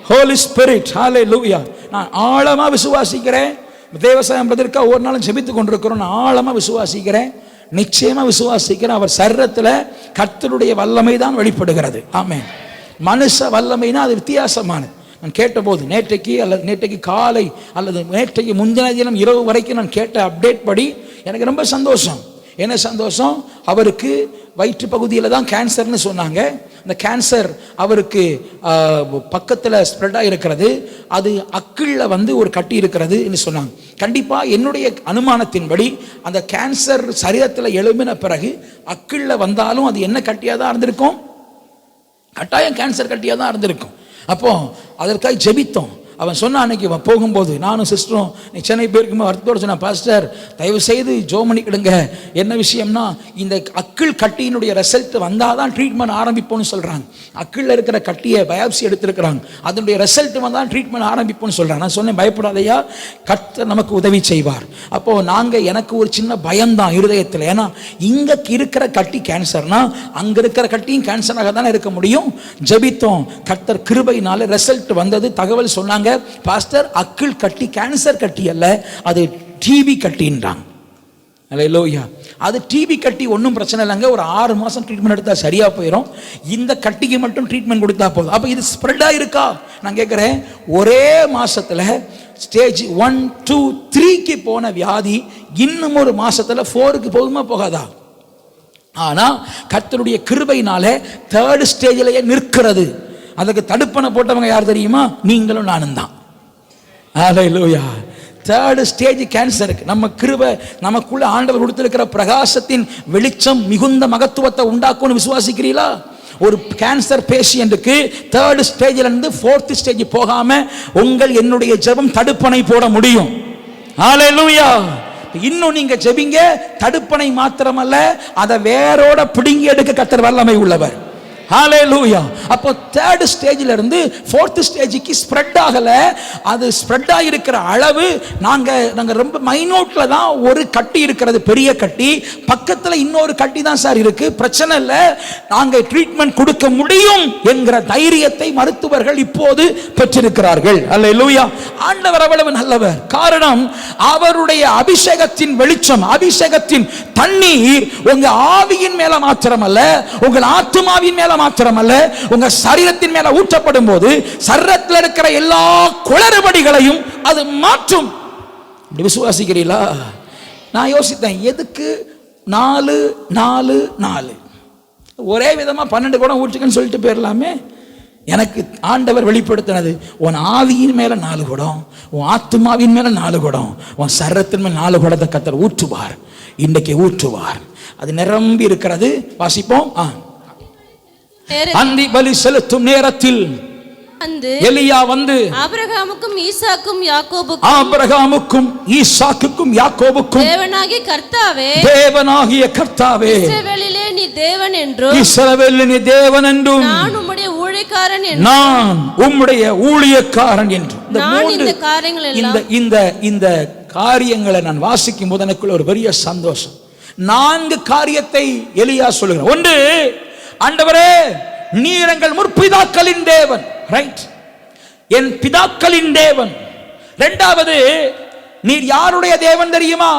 ஹோலி ஸ்பிரிட். ஹல்லேலூயா. நான் ஆழமா விசுவாசிக்கிறேன். தேவசாயம் பிரதற்கா ஒரு நாளும் ஜெபித்துக் கொண்டிருக்கிறோம். நான் ஆழமா விசுவாசிக்கிறேன், நிச்சயமா விசுவாசிக்கிறேன். அவர் சரீரத்தில் கர்த்தருடைய வல்லமை தான் வெளிப்படுகிறது. ஆமென். மனுஷ வல்லமைனா அது வித்தியாசமானது. நான் கேட்டபோது நேற்றைக்கு காலை அல்லது நேற்றைக்கு முந்தின தினம் இரவு வரைக்கும் நான் கேட்ட அப்டேட் படி எனக்கு ரொம்ப சந்தோஷம். என்ன சந்தோஷம், அவருக்கு வயிற்று பகுதியில் தான் கேன்சர்னு சொன்னாங்க. அந்த கேன்சர் அவருக்கு பக்கத்தில் ஸ்ப்ரெட்டாக இருக்கிறது, அது அக்கிளில் வந்து ஒரு கட்டி இருக்கிறதுன்னு சொன்னாங்க. கண்டிப்பாக என்னுடைய அனுமானத்தின்படி அந்த கேன்சர் சரீரத்தில் எழும்பின பிறகு அக்கிளில் வந்தாலும் அது என்ன கட்டியாக தான் இருந்திருக்கும், கட்டாயம் கேன்சர் கட்டியாக தான் இருந்திருக்கும். அப்போ அதற்காக ஜெபித்தோம். அவன் சொன்னான் அன்னைக்கு அவன் போகும்போது, நானும் சிஸ்டரும் சென்னை போயிருக்கும்போது வருத்தோடு சொன்னான், பாஸ்டர் தயவு செய்து ஜோம் பண்ணிக்கிடுங்க. என்ன விஷயம்னா, இந்த அக்கிள் கட்டியினுடைய ரிசல்ட் வந்தால் தான் ட்ரீட்மெண்ட் ஆரம்பிப்போம்னு சொல்கிறாங்க. அக்கிளில் இருக்கிற கட்டியை பயாப்சி எடுத்துருக்கிறாங்க, அதனுடைய ரிசல்ட் வந்தால் ட்ரீட்மெண்ட் ஆரம்பிப்போம்னு சொல்கிறாங்க. நான் சொன்னேன், பயப்படாதையா, கர்த்தர் நமக்கு உதவி செய்வார். அப்போது நாங்கள் எனக்கு ஒரு சின்ன பயம்தான் இருதயத்தில். ஏன்னா இங்கே இருக்கிற கட்டி கேன்சர்னா அங்கே இருக்கிற கட்டியும் கேன்சராக தானே இருக்க முடியும். ஜெபித்தோம், கர்த்தர் கிருபையினால ரிசல்ட் வந்தது. தகவல் சொன்னாங்க, பாஸ்டர் அக்கிள் கட்டி கேன்சர் கட்டி அல்ல, அது டிபி கட்டின்றாங்க. அல்லேலூயா. அது டிபி கட்டி ஒன்றும் பிரச்சனை இல்லைங்க, ஒரு 6 மாதம் ட்ரீட்மெண்ட் எடுத்தால் சரியாக போயிடும். இந்த கட்டிக்கு மட்டும் ட்ரீட்மெண்ட் கொடுத்தா போதும். அப்போ இது ஸ்ப்ரெட்டாக இருக்கா? நான் கேட்குறேன், ஒரே மாதத்தில் ஸ்டேஜ் 1, 2, 3க்கு போன வியாதி இன்னும் ஒரு மாதத்தில் 4க்கு போகுமா போகாதா? ஆனால் கர்த்தருடைய கிருபையினாலே 3rd ஸ்டேஜிலேயே நிற்கிறது. அதுக்கு தடுப்பணை போட்டவங்க யார் தெரியுமா? நீங்களும் நானும் தான். அல்லேலூயா. 3rd ஸ்டேஜ் கேன்சருக்கு நம்ம கிருபை, நமக்குள்ள ஆண்டவர் கொடுத்திருக்கிற பிரகாசத்தின் வெளிச்சம் மிகுந்த மகத்துவத்தை உண்டாக்கும்னு விசுவாசிக்கிறீங்களா? ஒரு கேன்சர் பேஷியன்ட்டுக்கு 3rd ஸ்டேஜில் இருந்து 4th ஸ்டேஜ் போகாம உங்கள் என்னுடைய ஜெபம் தடுப்பணை போட முடியும். அல்லேலூயா. இன்னும் நீங்க ஜெபிங்க, தடுப்பணை மாத்திரமல்ல, அதை வேரோட பிடுங்கி எடுக்க கர்த்தர் வல்லமை உள்ளவர். ஹalleluya. அப்போ 3rd ஸ்டேஜில் இருந்து 4th ஸ்டேஜுக்கு ஸ்ப்ரெட் ஆகல. அது ஸ்ப்ரெட் ஆகிருக்கிற அளவு நாங்க ரொம்ப மைனூட்ல தான் ஒரு கட்டி இருக்கிறது, பெரிய கட்டி. பக்கத்தில் இன்னொரு கட்டி தான் சார் இருக்கு, பிரச்சனை இல்லை, நாங்க ட்ரீட்மெண்ட் கொடுக்க முடியும் என்கிற தைரியத்தை மருத்துவர்கள் இப்போது பெற்றிருக்கிறார்கள். ஹalleluya. ஆண்டவர் அவ்வளவு நல்லவர். காரணம், அவருடைய அபிஷேகத்தின் வெளிச்சம், அபிஷேகத்தின் தண்ணீர் உங்க ஆவியின் மேல மாத்திரமல்ல, உங்கள் ஆத்துமாவின் மேல மாத்திரமல்ல, உங்க சரீரத்தின் மேல ஊற்றப்படும் போது சரீரத்தில் இருக்கிற எல்லா குளறுபடிகளையும் அது மாற்றும். விசுவாசிக்கிறீங்களா? நான் யோசித்தேன், எதுக்கு 4 4 4? ஒரே விதமா 12 குடம் ஊற்றுக்குன்னு சொல்லிட்டு போயிடலாமே. எனக்கு ஆண்டவர் வெளிப்படுத்தினது, உன் ஆவியின் மேல 4 குடம், உன் ஆத்துமாவின் மேல 4 குடம், உன் சரீரத்தின் மேல 4 குடத்தை கர்த்தர் ஊற்றுவார். இன்றைக்கு ஊற்றுவார். அது நிரம்பி இருக்கிறது. வாசிப்போம். அந்தி பலி செலுத்தும் நேரத்தில் எலியா வந்து ஆபிரகாமுக்கும் ஈசாக்குக்கும் யாக்கோபுக்கும் தேவனாகிய கர்த்தாவே, இஸ்ரவேலிலே நீ தேவன் என்றும், இஸ்ரவேலிலே நீ தேவன் என்றும், நான் உம்முடைய ஊழியக்காரன் என்றும், நான் உம்முடைய ஊழியக்காரன் என்றும். இந்த காரியங்களை நான் வாசிக்கும் போது எனக்குள்ள ஒரு பெரிய சந்தோஷம். 4 காரியத்தை எலியா சொல்லுகிறார். ஒன்று, ஆண்டவரே நீர் எங்கள் முற்பிதாக்களின் தேவன், ரைட், என் பிதாக்களின் தேவன். இரண்டாவது, நீர் யாருடைய தேவன் தெரியுமா?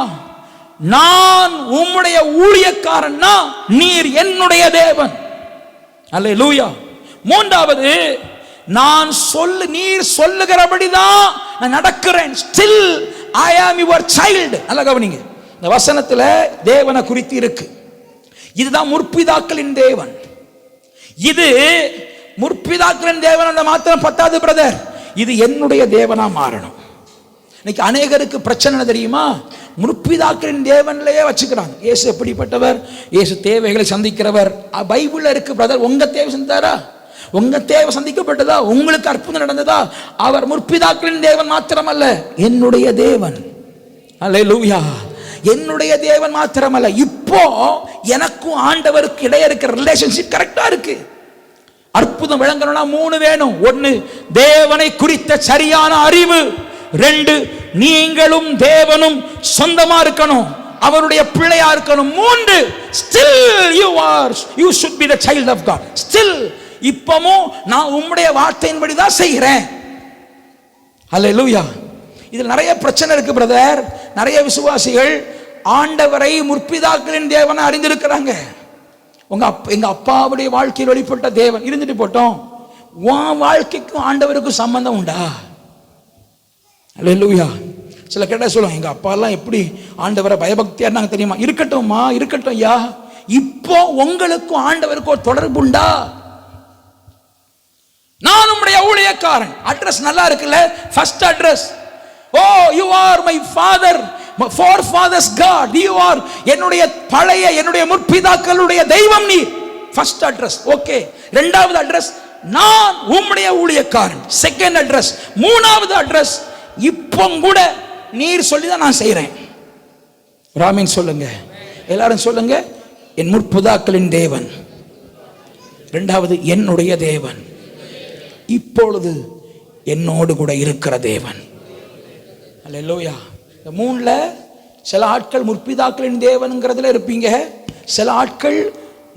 நான் உம்முடைய ஊழியக்காரன்னா நீர் என்னுடைய தேவன். அல்லேலூயா. மூன்றாவது, நீர் சொல்லுகிறபடிதான் நான் நடக்கிறேன். Still I am your child. நல்லா கவனிங்க, இந்த வசனத்துல தேவனை குறித்து இருக்கு. இதுதான் முற்பிதாக்களின் தேவன். இது முற்பிதாக்களின் தேவன் மாத்திரம் பத்தாது பிரதர், இது என்னுடைய தேவனா மாறணும். இன்னைக்கு அநேகருக்கு பிரச்சனை தெரியுமா? முற்பிதாக்களின் தேவன்லயே வச்சுக்கிறாங்க. இயேசு எப்படிப்பட்டவர்? இயேசு தேவைகளை சந்திக்கிறவர். பைபிள்ல இருக்கு பிரதர். உங்க தேவை சந்தித்தாரா? உங்க தேவை சந்திக்கப்பட்டதா? உங்களுக்கு அற்புதம் நடந்ததா? அவர் முற்பிதாக்களின் தேவன் மாத்திரமல்ல, என்னுடைய தேவன். அல்லேலூயா. என்னுடைய தேவன் மாத்திரமல்ல, இப்போ எனக்கும் ஆண்டவருக்கு இடையே இருக்கிற ரிலேஷன்ஷிப் கரெக்டா இருக்கு. அற்புதம் விளங்கணும்னா 3 வேணும். 1, தேவனை குறித்த சரியான அறிவு. 2, நீங்களும் தேவனும் சொந்தமா இருக்கணும், அவருடைய பிள்ளையா இருக்கணும். 3, still you should be the child of God. Still இப்பவும் நான் உம்முடைய வார்த்தையின்படி தான் செய்கிறேன். அல்லேலூயா. இதில் நிறைய பிரச்சனை இருக்கு பிரதர். நிறைய விசுவாசிகள் ஆண்டவரை முற்பிதாக்களின் தேவனை அறிந்திருக்கிறாங்க. எங்க அப்பாவுடைய வாழ்க்கையில் வெளிப்பட்ட தேவன் இருந்துட்டு போட்டோம், உன் வாழ்க்கைக்கும் ஆண்டவருக்கும் சம்பந்தம் உண்டா? அல்லேலூயா. சில கேட்டால் சொல்லுவாங்க, எங்கள் அப்பாலாம் எப்படி ஆண்டவரை பயபக்தியா இருந்தாங்க தெரியுமா? இருக்கட்டும்மா, இருக்கட்டும் ஐயா. இப்போ உங்களுக்கும் ஆண்டவருக்கும் ஒரு தொடர்பு உண்டா? நான் உம்முடைய ஊழியக்காரன். அட்ரஸ் நல்லா இருக்குல்ல? First address, O you are my father, for fathers God, you are என்னுடைய பழைய என்னுடைய முற்பிதாக்களுடைய தெய்வம் நீ. First address okay. இரண்டாவது அட்ரஸ், நான் உம்முடைய ஊழியக்காரன். Second address. மூணாவது அட்ரஸ், இப்போ கூட நீர் சொல்லி தான் நான் செய்றேன். ராமீன் சொல்லுங்க, எல்லாரும் சொல்லுங்க. என் முற்பிதாக்களின் தேவன், இரண்டாவது என்னுடைய தேவன், இப்பொழுது என்னோடு கூட இருக்கிற தேவன். அல்லேலூயா. இந்த மூணுல சில ஆட்கள் முற்பிதாக்களின் தேவன்ங்கிறதுல இருப்பீங்க. சில ஆட்கள்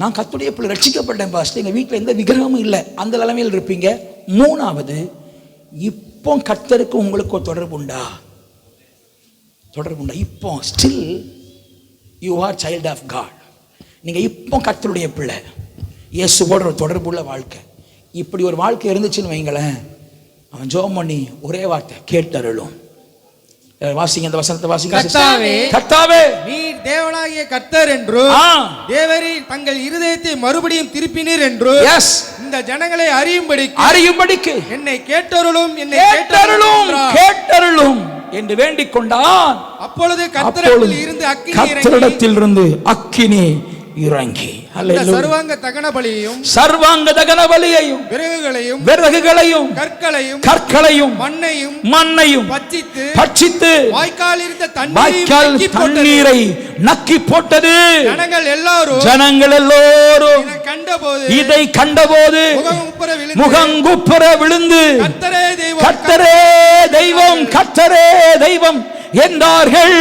நான் கர்த்தருடைய பிள்ளை, ரட்சிக்கப்பட்டேன் பாஸ்டர், எங்கள் வீட்டில் எந்த விக்கிரகமும் இல்லை, அந்த நிலைமையில் இருப்பீங்க. மூணாவது, இப்போ கர்த்தருக்கு உங்களுக்கு ஒரு தொடர்பு உண்டா? தொடர்பு உண்டா? இப்போ still you are child of God. நீங்கள் இப்போ கர்த்தருடைய பிள்ளை, இயேசுவோட ஒரு தொடர்புள்ள வாழ்க்கை. இப்படி ஒரு வாழ்க்கை இருந்துச்சுன்னு வைங்களேன், அவன் ஜெபம் பண்ணி ஒரே வார்த்தை, கேட்டருளும். வாசிங்க அந்த வசனத்தை வாசிங்க. கர்த்தாவே, கர்த்தாவே நீர் தேவனாகிய கர்த்தர் என்று தேவரீர் தங்கள் இருதயத்தை மறுபடியும் திருப்பினீர் என்று இந்த ஜனங்களை அறியும்படிக்கு என்னை கேட்டருளும், என்னை கேட்டருளும், கேட்டருளும் என்று வேண்டிக் கொண்டான். அப்பொழுது கர்த்தரிடத்தில் இருந்து அக்கினி இறங்கி சர்வாங்க தகன பலியையும் விறகுகளையும் கற்களையும் மண்ணையும் பட்சித்து வாய்க்கால் தண்ணீரை நக்கி போட்டது. ஜனங்கள் எல்லோரும் இதை கண்டபோது முகங்குப்புற விழுந்து கர்த்தரே தெய்வம், கர்த்தரே தெய்வம் என்றார்கள்.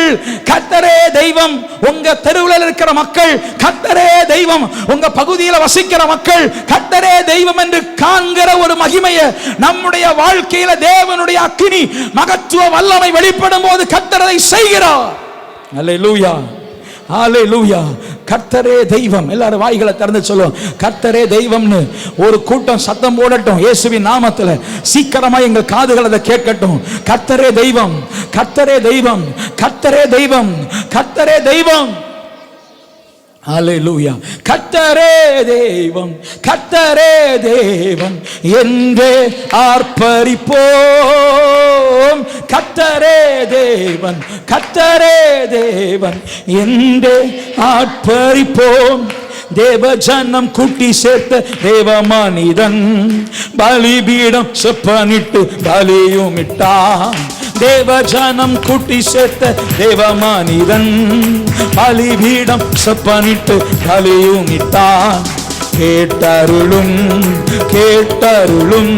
கர்த்தரே தெய்வம். உங்க தெருவில் இருக்கிற மக்கள் கர்த்தரே தெய்வம், உங்க பகுதியில் வசிக்கிற மக்கள் கர்த்தரே தெய்வம் என்று காண்கிற ஒரு மகிமையை நம்முடைய வாழ்க்கையில தேவனுடைய அக்கினி மகத்துவ வல்லமை வெளிப்படும் போது கர்த்தரை செய்கிறார். அல்லேலூயா, அல்லேலூயா. கர்த்தரே தெய்வம். எல்லாரும் வாய்களை திறந்து சொல்லுவோம், கர்த்தரே தெய்வம்னு. ஒரு கூட்டம் சத்தம் போடட்டும் இயேசுவின் நாமத்தில். சீக்கிரமா எங்கள் காதுகள் அதை கேட்கட்டும். கர்த்தரே தெய்வம், கர்த்தரே தெய்வம், கர்த்தரே தெய்வம், கர்த்தரே தெய்வம். அல்லேலூயா. கர்த்தரே தெய்வம், கர்த்தரே தெய்வம் என்றே ஆர்ப்பரிப்போம். கர்த்தரே தேவன், கர்த்தரே தேவன் என்றே ஆர்ப்பரிப்போம். தேவ ஜனம் கூட்டி சேர்த்த தேவ மனிதன் பலிபீடம் செப்பனிட்டு பலியும் இட்டான். தேவ ஜனம் கூட்டி சேர்த்த தேவ மனிதன் பலிபீடம் செப்பனிட்டு பலியும் இட்டான். கேட்டருளும், கேட்டருளும்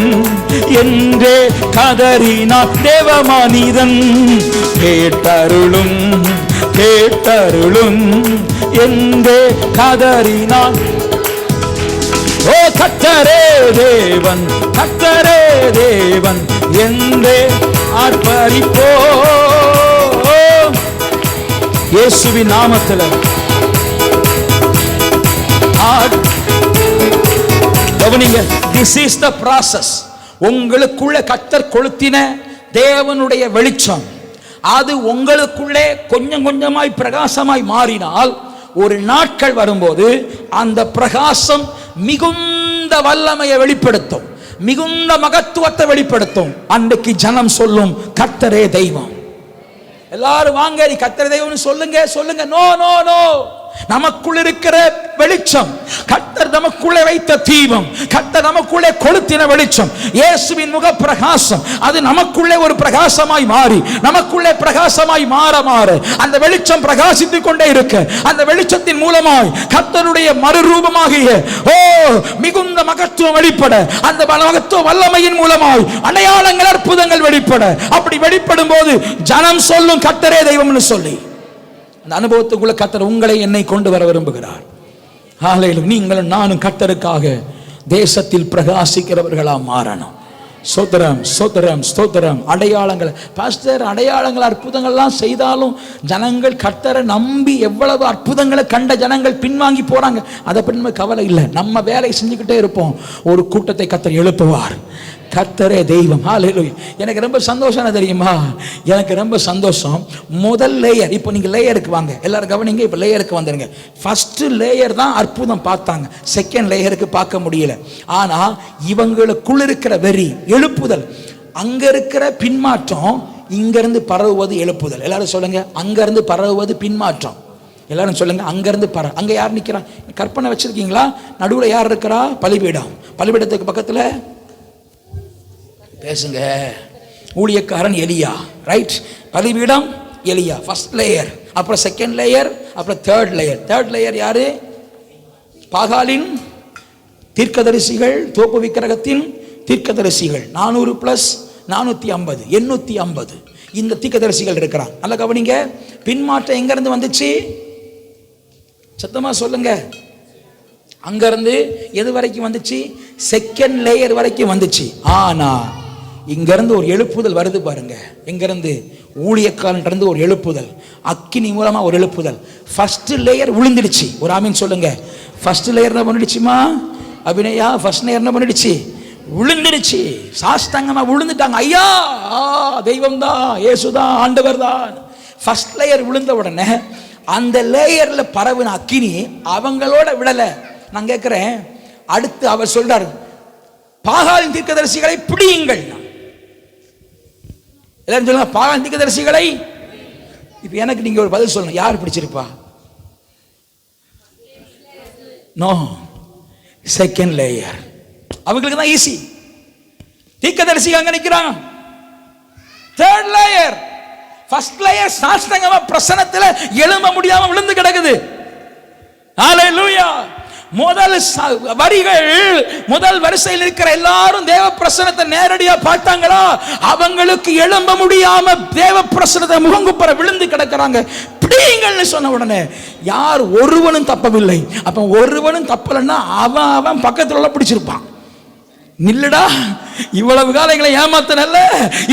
என்றே கதறினார் தேவ மனிதன். கேட்டருளும், கேட்டருளும் என்றே கதறினார். ஓ கர்த்தரே தேவன், கர்த்தரே தேவன் என்றே ஆர்ப்பரிப்போம் இயேசுவின் நாமத்தில். This is the process. உங்களுக்குள்ள கர்த்தர் கொளுத்தின தேவனுடைய வெளிச்சம் அது உங்களுக்குள்ளே கொஞ்சம் கொஞ்சமாய் பிரகாசமாய் மாறினால் ஒரு நாட்கள் வரும்போது அந்த பிரகாசம் மிகுந்த வல்லமையை வெளிப்படுத்தும், மிகுந்த மகத்துவத்தை வெளிப்படுத்தும். அன்றைக்கு ஜனம் சொல்லும் கர்த்தரே தெய்வம். எல்லாரும் வாங்க நீ கர்த்தரே தெய்வம்னு சொல்லுங்க, சொல்லுங்க. நோ நோ நோ, நமக்குள் இருக்கிற வெளிச்சம், கர்த்தர் நமக்குள்ளே வைத்த தீபம், கர்த்தர் நமக்குள்ளே கொளுத்தின வெளிச்சம், இயேசுவின் முக பிரகாசம், அது நமக்குள்ளே ஒரு பிரகாசமாய் மாறி நமக்குள்ளே பிரகாசமாய் மாற மாற அந்த வெளிச்சம் பிரகாசித்துக் கொண்டே இருக்க அந்த வெளிச்சத்தின் மூலமாய் கர்த்தருடைய மறுரூபமாகிய ஓ மிகுந்த மகத்துவம் வெளிப்பட அந்த மகத்துவ வல்லமையின் மூலமாய் அடையாளங்கள் அற்புதங்கள் வெளிப்பட. அப்படி வெளிப்படும் போது ஜனம் சொல்லும் கர்த்தரே தெய்வம்னு சொல்லி அந்த அனுபவத்துக்குள்ள கர்த்தர் உங்களை என்னை கொண்டு வர விரும்புகிறார். ஹல்லேலூயா. நீங்களும் நானும் கர்த்தருக்காக தேசத்தில் பிரகாசிக்கிறவர்களா மாறணும். ஸ்தோத்திரம், ஸ்தோத்திரம், ஸ்தோத்திரம். அடையாளங்கள் பாஸ்டர், அடையாளங்கள் அற்புதங்கள்லாம் செய்தாலும் ஜனங்கள் கர்த்தரை நம்பி எவ்வளவு அற்புதங்களை கண்ட ஜனங்கள் பின்வாங்கி போறாங்க. அதை பற்றி நம்ம கவலை இல்லை, நம்ம வேலை செஞ்சுக்கிட்டே இருப்போம். ஒரு கூட்டத்தை கர்த்தர் எழுப்புவார். கர்த்தரே தெய்வம். ஹalleluya. எனக்கு ரொம்ப சந்தோஷம் என்ன தெரியுமா? எனக்கு ரொம்ப சந்தோஷம். முதல் லேயர், இப்போ நீங்க லேயருக்கு வாங்க, எல்லாரும் கவனிங்க. இப்போ லேயருக்கு வந்துருங்க. ஃபர்ஸ்ட் லேயர் தான் அற்புதம் பார்த்தாங்க, செகண்ட் லேயருக்கு பார்க்க முடியல. ஆனா இவங்களுக்குள்ள இருக்கிற வெறி, எழுப்புதல், அங்க இருக்கிற பின்மாற்றம், இங்க இருந்து பரவுவது எழுப்புதல். எல்லாரும் சொல்லுங்க, அங்க இருந்து பரவுவது பின்மாற்றம். எல்லாரும் சொல்லுங்க, அங்க இருந்து அங்க யார் நிக்கிறா? கற்பனை வச்சிருக்கீங்களா? நடுவுல யார் இருக்கிறா? பலிபீடம். பலிபீடத்துக்கு பக்கத்துல பேசுங்க, ஊழியக்காரன் எலியா. ரைட், பலிபீடம் எலியா, ஃபர்ஸ்ட் லேயர். அப்புறம் செகண்ட் லேயர், அப்புறம் தேர்ட் லேயர். தேர்ட் லேயர் யாரு? பாகாலின் தீர்க்கதரிசிகள், தோப்பு விக்கிரகத்தின் தீர்க்கதரிசிகள். 400 + 450, 850 இந்த தீர்க்கதரிசிகள் இருக்கிறாங்க. நல்ல கவனிங்க. பின்மாற்றம் எங்க இருந்து வந்துச்சு? சத்தமா சொல்லுங்க. அங்க இருந்து எது வரைக்கும் வந்துச்சு? செகண்ட் லேயர் வரைக்கும் வந்துச்சு. ஆனா இங்க இருந்து ஒரு எழுப்புதல் வருது பாருங்க. எங்க இருந்து? ஊழியக்காரன் இருந்து ஒரு எழுப்புதல், அக்கினி மூலமா ஒரு எழுப்புதல். ஃபர்ஸ்ட் லேயர் விழுந்துடுச்சு. ஒரு ஆமீன் சொல்லுங்க. ஃபர்ஸ்ட் லேயர் என்ன பண்ணிடுச்சுமா அபிநயா? ஃபர்ஸ்ட் லேயர் என்ன பண்ணிடுச்சு? விழுந்துடுச்சு. சாஸ்தாங்கமா விழுந்துட்டாங்க. ஐயா, தெய்வம் தான், இயேசுதான், ஆண்டவர் தான். ஃபர்ஸ்ட் லேயர் விழுந்த உடனே அந்த லேயர்ல பரவின அக்கினி அவங்களோட விடல. நான் கேட்கிறேன், அடுத்து அவர் சொல்றார், பாகாலின் தீர்க்கதரிசிகளை பிடியுங்கள். எல்லாரும் சொல்லுங்க, பாகாலின் தீர்க்கதரிசிகளை. இப்ப எனக்கு நீங்க ஒரு பதில் சொல்லணும், யார் பிடிச்சிருப்பா? No, second layer. அவங்களுக்கு தான் ஈஸி. தீர்க்கதரிசி அங்க நிக்கிறாங்க. தேர்ட் லேயர், ஃபர்ஸ்ட் லேயர் சாஸ்தாங்கமா பிரசன்னத்துல எழும்ப முடியாம விழுந்து கிடக்குது. ஹalleluya. முதல் வரிகள், முதல் வரிசையில் இருக்கிற எல்லாரும் தேவ பிரசன்னத்தை நேரடியா பார்த்தாங்களா? அவங்களுக்கு எழும்ப முடியாம தேவ பிரசன்னத்தை முகங்குப்புற விழுந்து கிடக்குறாங்க. பிடிங்கள்னு சொன்ன உடனே யார் ஒருவனும் தப்பவில்லை. அப்ப ஒருவனும் தப்பலன்னா அவன் பக்கத்துல உள்ள பிடிச்சிருப்பான். நில்லுடா, இவ்வளவு காலங்களை ஏமாத்தனல்ல,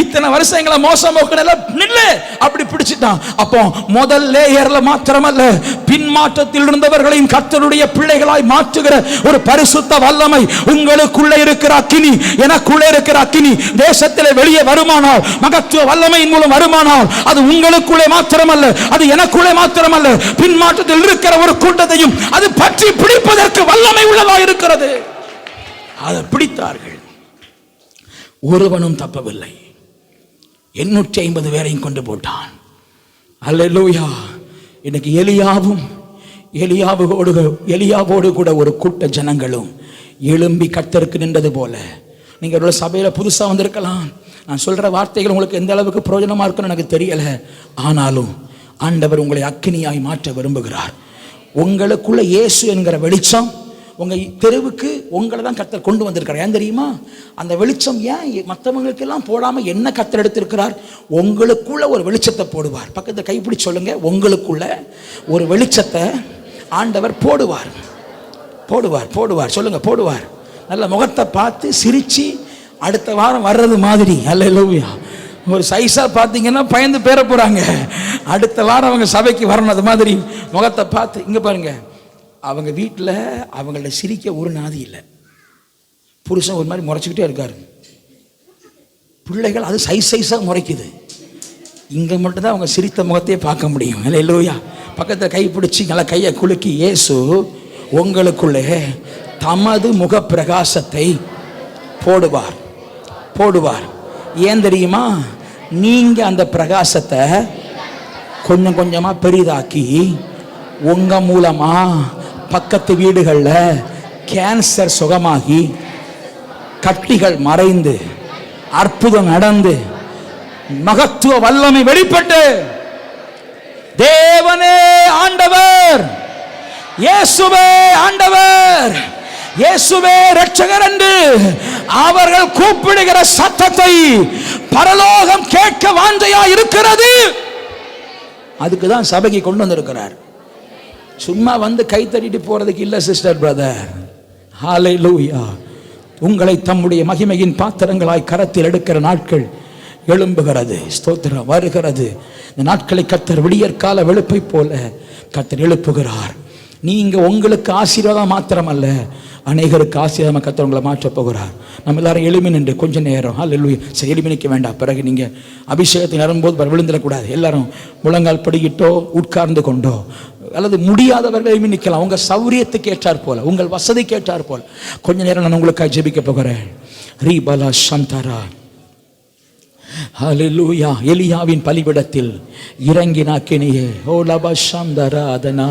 இத்தனை வருஷங்களை மோசம் போக்கனல்ல, நில்லு, அப்படி பிடிச்சிட்டான். அப்போ முதல் லேயர்ல மாத்திரமல்ல, பின்மாற்றத்தில் இருந்தவர்களின் கர்த்தருடைய பிள்ளைகளாய் மாற்றுகிற ஒரு பரிசுத்த வல்லமை உங்களுக்குள்ளே இருக்கிற அக்கினி, எனக்குள்ளே இருக்கிற அக்கினி தேசத்திலே வெளியே வருமானால், மகத்துவ வல்லமையின் மூலம் வருமானால், அது உங்களுக்குள்ளே மாத்திரமல்ல, அது எனக்குள்ளே மாத்திரமல்ல, பின்மாற்றத்தில் இருக்கிற ஒரு கூட்டத்தையும் அது பற்றி பிடிப்பதற்கு வல்லமை உள்ளதா இருக்கிறது. அதை பிடித்தார்கள். ஒருவனும் தப்பவில்லை. 850 பேரையும் கொண்டு போட்டான். அல்லேலூயா. இன்னைக்கு எலியாவோடு கூட ஒரு கூட்ட ஜனங்களும் எழும்பி கர்த்தருக்கு நின்றது போல. நீங்க ஒரு சபையில புதுசா வந்திருக்கலாம். நான் சொல்ற வார்த்தைகள் உங்களுக்கு எந்த அளவுக்கு பிரயோஜனமா இருக்குன்னு எனக்கு தெரியல. ஆனாலும் ஆண்டவர் உங்களை அக்கினியாய் மாற்ற விரும்புகிறார். உங்களுக்குள்ள இயேசு என்கிற வெளிச்சம் உங்க தெருவுக்கு உங்களை தான் கர்த்தர் கொண்டு வந்திருக்கிறார். ஏன் தெரியுமா? அந்த வெளிச்சம் ஏன் மற்றவங்களுக்கு எல்லாம் போடாம என்ன கர்த்தர் எடுத்திருக்கிறார்? உங்களுக்குள்ள ஒரு வெளிச்சத்தை போடுவார். பக்கத்தை கைப்பிடி சொல்லுங்க, உங்களுக்குள்ள ஒரு வெளிச்சத்தை ஆண்டவர் போடுவார். போடுவார் போடுவார் சொல்லுங்க, போடுவார். நல்ல முகத்தை பார்த்து சிரிச்சு அடுத்த வாரம் வர்றது மாதிரி. அல்லேலூயா. ஒரு சைஸா பார்த்தீங்கன்னா பயந்து பேர போறாங்க. அடுத்த வாரம் அவங்க சபைக்கு வரணும். அது மாதிரி முகத்தை பார்த்து. இங்க பாருங்க, அவங்க வீட்டில் அவங்கள சிரிக்க ஒரு நாதி இல்லை. புருஷன் ஒரு மாதிரி முறைச்சிக்கிட்டே இருக்காரு. பிள்ளைகள் அது சைஸாக முறைக்குது. இங்கே மட்டும்தான் அவங்க சிரித்த முகத்தையே பார்க்க முடியும். அல்லேலூயா. பக்கத்தில் கை பிடிச்சி நல்லா கையை குலுக்கி, இயேசு உங்களுக்குள்ளே தமது முக பிரகாசத்தை போடுவார். போடுவார். ஏன் தெரியுமா? நீங்க அந்த பிரகாசத்தை கொஞ்சம் கொஞ்சமா பெரிதாக்கி உங்க மூலமா பக்கத்து வீடுகளில் கேன்சர் சுகமாகி, கட்டிகள் மறைந்து, அற்புதம் நடந்து, மகத்துவ வல்லமை வெளிப்பட்டு, தேவனே ஆண்டவர், இயேசுவே ஆண்டவர், இயேசுவே இரட்சகர் என்று அவர்கள் கூப்பிடுகிற சத்தத்தை பரலோகம் கேட்க வாஞ்சையா இருக்கிறது. அதுக்கு தான் சபைக்கு கொண்டு வந்திருக்கிறார். சும்மா வந்து கை தட்டிட்டு போறதுக்கு இல்ல சிஸ்டர், பிரதர். ஹalleluya. உங்களை தம்முடைய மகிமையின் பாத்திரங்களாய் கரத்தில் எடுக்கிற நாட்கள் எழும்புகிறது. ஸ்தோத்திரம் வருகிறது. இந்த நாட்களை கர்த்தர் விடியற்கால வெளுப்பை போல கர்த்தர் எழுப்புகிறார். நீங்க உங்களுக்கு ஆசீர்வாதம் மாத்திரமல்ல, அநேகருக்கு ஆசீர்வாதம் கர்த்தர் உங்களை மாற்ற போகிறார். நம்ம எல்லாரும் எளிமை நின்று கொஞ்ச நேரம் ஹல்லேலூயா. சரி, எளிமை நிற்க வேண்டாம். பிறகு நீங்க அபிஷேகத்தை நிரம்பும்போது விழுந்துடக்கூடாது. எல்லாரும் முழங்கால் படிக்கிட்டோ உட்கார்ந்து கொண்டோ அல்லது முடியாதவர்கள் எளிமை நிற்கலாம். உங்க சௌரியத்துக்கு ஏற்றார் போல, உங்கள் வசதிக்கு ஏற்றார் போல கொஞ்ச நேரம் நான் உங்களுக்காக ஜெபிக்க போகிறேன். ரீபலா சந்தரா ஹல்லேலூயா. எலியாவின் பலிபீடத்தில் இறங்கின அக்கினியே, ஓ லபஷந்தராதனா,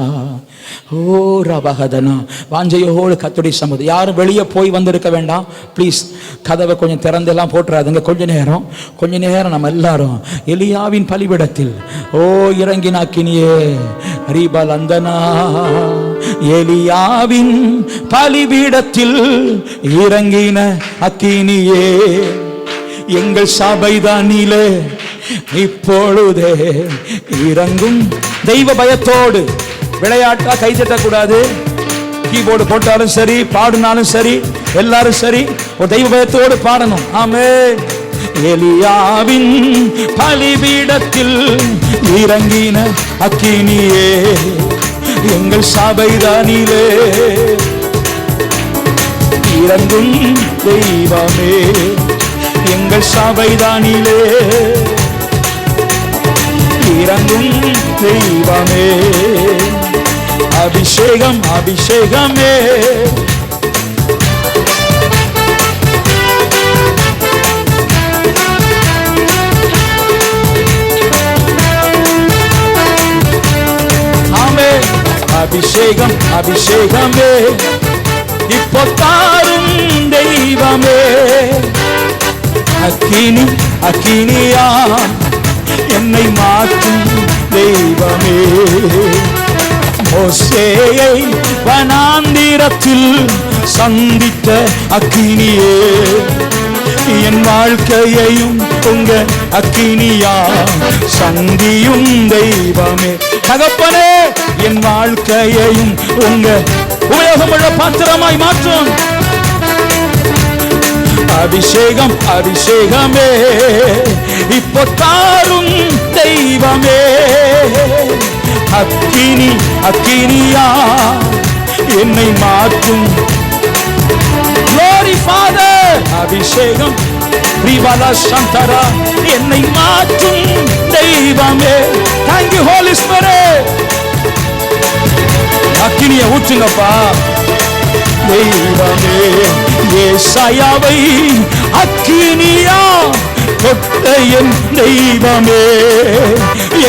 ஓ ரபஹதனா. வாஞ்சையோடு கர்த்தருடைய சமூகத்தில் யாரும் வெளியே போய் வந்திருக்க வேண்டாம். ப்ளீஸ் கதவை கொஞ்சம் திறந்தெல்லாம் போட்டுறாதுங்க. கொஞ்ச நேரம் நம்ம எல்லாரும் எலியாவின் பலிபீடத்தில் ஓ இறங்கின அக்கினியே, ரீபலந்தனா. எலியாவின் பலிபீடத்தில் இறங்கின அக்கினியே, எங்கள் சபைதானிலே இப்பொழுதே இறங்கும். தெய்வ பயத்தோடு விளையாட்டா கை தட்டக்கூடாது. கீபோர்டு போட்டாலும் சரி, பாடினாலும் சரி, எல்லாரும் சரி, ஒரு தெய்வ பயத்தோடு பாடணும். ஆமென். எலியாவின் பலிபீடத்தில் இறங்கின அக்கினியே, எங்கள் சபைதானிலே இறங்கும் தெய்வமே, எங்கள் சபைதானிலே இறங்கும் தெய்வமே. அபிஷேகம் அபிஷேகமே, ஆமென். அபிஷேகம் அபிஷேகமே, இப்போ தாரும் தெய்வமே. அக்கினி அக்கினியா என்னை மாற்றும் தெய்வமே. மோசேயை வனாந்திரத்தில் சந்தித்த அக்கினியே, என் வாழ்க்கையையும் உங்க அக்கினியா சந்தியும் தெய்வமே. தகப்பனே, என் வாழ்க்கையையும் உங்க உபயோகமுள்ள பாத்திரமாய் மாற்றும். அபிஷேகம் அபிஷேகமே, இப்போ தாரும் தெய்வமே. அக்கினி அக்கினியா என்னை மாற்றும். Glory Father. அபிஷேகம் ரிவாலா சந்தரா என்னை மாற்றும் தெய்வமே. Thank you Holy Spirit. அக்கினியை ஊற்றுங்கப்பா தெய்வமே. ஏசாயாவை அக்கினியா தொட்ட என் தெய்வமே,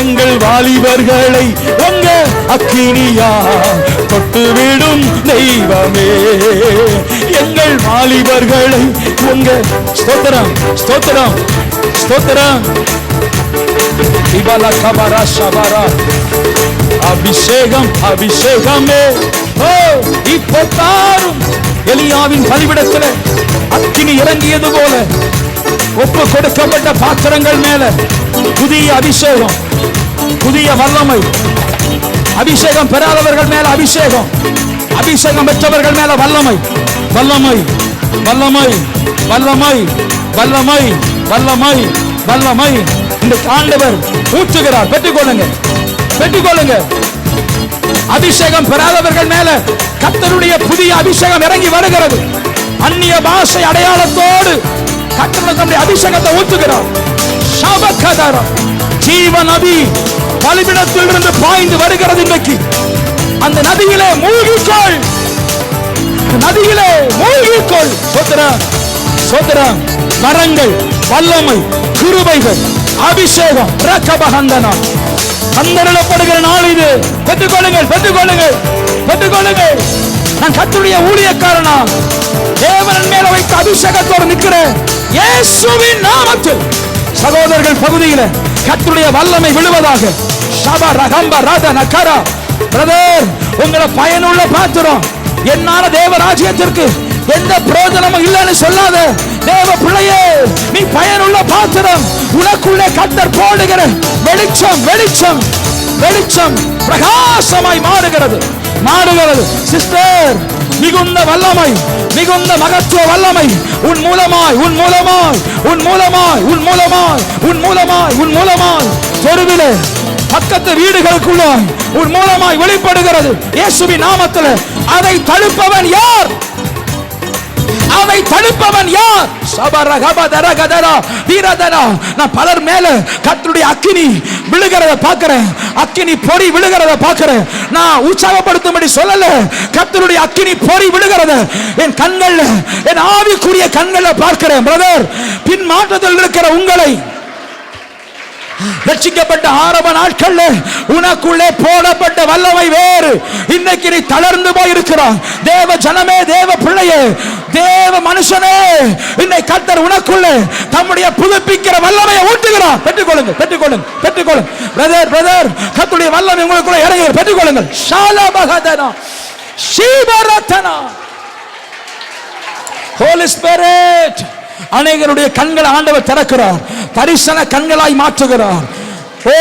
எங்கள் வாலிபர்களை உங்க அக்கினியா தொட்டுவிடும் தெய்வமே. எங்கள் வாலிபர்களை உங்க ஸ்தோத்திரம் ஸ்தோத்திரம் ஸ்தோத்திரம். இவலா கபரா ஷபரா. அபிஷேகம் அபிஷேகமே, ஓ இப்போ தாரும். எலியாவின் பலிபீடத்தில் அக்கினி இறங்கியது போல ஒப்பு கொடுக்கப்பட்ட பாத்திரங்கள் மேல புதிய அபிஷேகம், புதிய வல்லமை. அபிஷேகம் பெறாதவர்கள் மேல அபிஷேகம், அபிஷேகம் பெற்றவர்கள் மேல வல்லமை வல்லமை வல்லமை வல்லமை வல்லமை வல்லமை வல்லமை. இந்த ஆண்டவர் ஊற்றுகிறார். பெற்றுக்கொள்ளுங்க பெற்றுக்கொள்ளுங்க. அபிஷேகம் பெறாதவர்கள் மேல கர்த்தருடைய புதிய அபிஷேகம் இறங்கி வருகிறது. அந்நிய பாஷை அடையாளத்தோடு கர்த்தர் தம்முடைய அபிஷேகத்தை ஊற்றுகிறார். ஷபகதரம் ஜீவ நதி பலிபீடத்தில் இருந்து பாய்ந்து வருகிறது. இன்றைக்கு அந்த நதியிலே மூழ்கிக்கொள், நதியிலே மூழ்கிக்கொள். சோதரம் சோதரம். வரங்கள், வல்லமை, கிருபைகள், அபிஷேகம் ரகபஹந்தனா அந்தரப்படுகிற நாள் இது. பெற்றுக்கொள்ளுங்கள் பெற்றுக்கொள்ளுங்கள் பெற்றுக்கொள்ளுங்கள். நான் கர்த்தருடைய ஊழியக்காரனா, தேவன் மேல வைத்த அபிஷேகத்தோடு நிற்கிறேன். இயேசுவின் நாமத்தில் சகோதரர்கள் பகுதியில கர்த்தருடைய வல்லமை விழுவதாக. ஷபா ரகம்ப ரத நகரா. பிரதர், உங்களை பயனுள்ள பாத்திரம். என்னால தேவ ராஜ்யத்திற்கு எந்த பிரயோஜனமும் இல்லைன்னு சொல்லாத தேவ பிள்ளையே, நீ பயனுள்ள பாத்திரம். உனக்குள்ளே கர்த்தர் போடுகிற வெளிச்சம் வெளிச்சம் வெளிச்சம் பிரகாசமாய் மாறுகிறது மாறுகிறது. சிஸ்டர், மிகுந்த வல்லமை, மிகுந்த மகத்துவ வல்லமை உன் மூலமாய் உன் மூலமாய் உன் மூலமாய் உன் மூலமாய் உன் மூலமாய் உன் மூலமாய் தெருவிலே பக்கத்து வீடுகளுக்குள்ள உன் மூலமாய் வெளிப்படுகிறது இயேசுவின் நாமத்தில். அதை தடுப்பவன் யார்? அதை தடுப்பவன் யார்? நான் பலர் மேல கர்த்தருடைய அக்கினி விழுகிறத பார்க்கிறேன், அக்கினி பொறி விழுகிறத பார்க்கிறேன். நான் உற்சாகப்படுத்தும்படி சொல்லல, கர்த்தருடைய அக்கினி பொறி விழுகிறத என் கண்கள்ல, என் ஆவிக்குரிய கண்கள்ல பார்க்கிறேன். பிரதர், பின் மாற்றத்தில் இருக்கிற உங்களை ரட்சிக்கப்பட்ட ஆரம்ப நாட்கள்ல உனக்குள்ளே போடப்பட்ட வல்லமை வேறு. இன்னைக்கு நீ தளர்ந்து போயிருக்கிறாய். தேவ ஜனமே, தேவ பிள்ளையே, தேவ மனுஷனே, இன்னைக்கு கர்த்தர் உனக்குள்ளே தம்முடைய புதுப்பிக்கிற வல்லமையை ஊட்டுகிறார். பெற்றுக்கொள்ளுங்க, பெற்றுக்கொள்ளுங்க, பெற்றுக்கொள்ளுங்க. பிரதர், பிரதர், கர்த்தருடைய வல்லமை உங்களுக்குள்ள இறங்கி பெற்றுக்கொள்ளுங்கள். ஷாலபகதனா ஷீபரதனா ஹோலி ஸ்பிரிட். அநேகருடைய கண்களை ஆண்டவர் திறக்கிறார், தரிசன கண்களாய் மாற்றுகிறார். ஓ,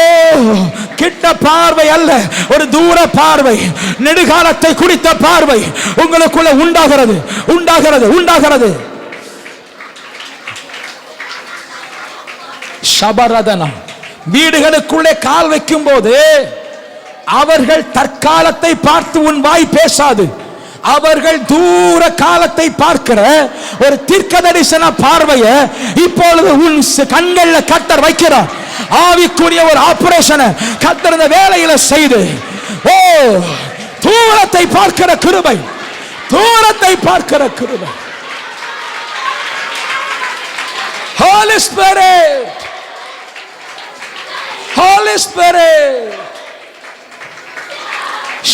கிட்ட பார்வை அல்ல, ஒரு தூர பார்வை, நெடுகாலத்தை குறித்த பார்வை உங்களுக்குள்ள உண்டாகிறது, உண்டாகிறது, உண்டாகிறது. ஷபரதனா. வீடுகளுக்குள்ளே கால் வைக்கும் போது அவர்கள் தற்காலத்தை பார்த்து உன் வாய் பேசாது. அவர்கள் தூர காலத்தை பார்க்கிற ஒரு தீர்க்க தரிசன பார்வையை இப்பொழுது உன் கண்கள்ல கர்த்தர் வைக்கிறார். ஆவிக்குரிய ஒரு ஆபரேஷனை கர்த்தர் இந்த வேலையில செய்து, ஓ, தூரத்தை பார்க்கிற கிருபை, தூரத்தை பார்க்கிற கிருபை. Holy Spirit, Holy Spirit.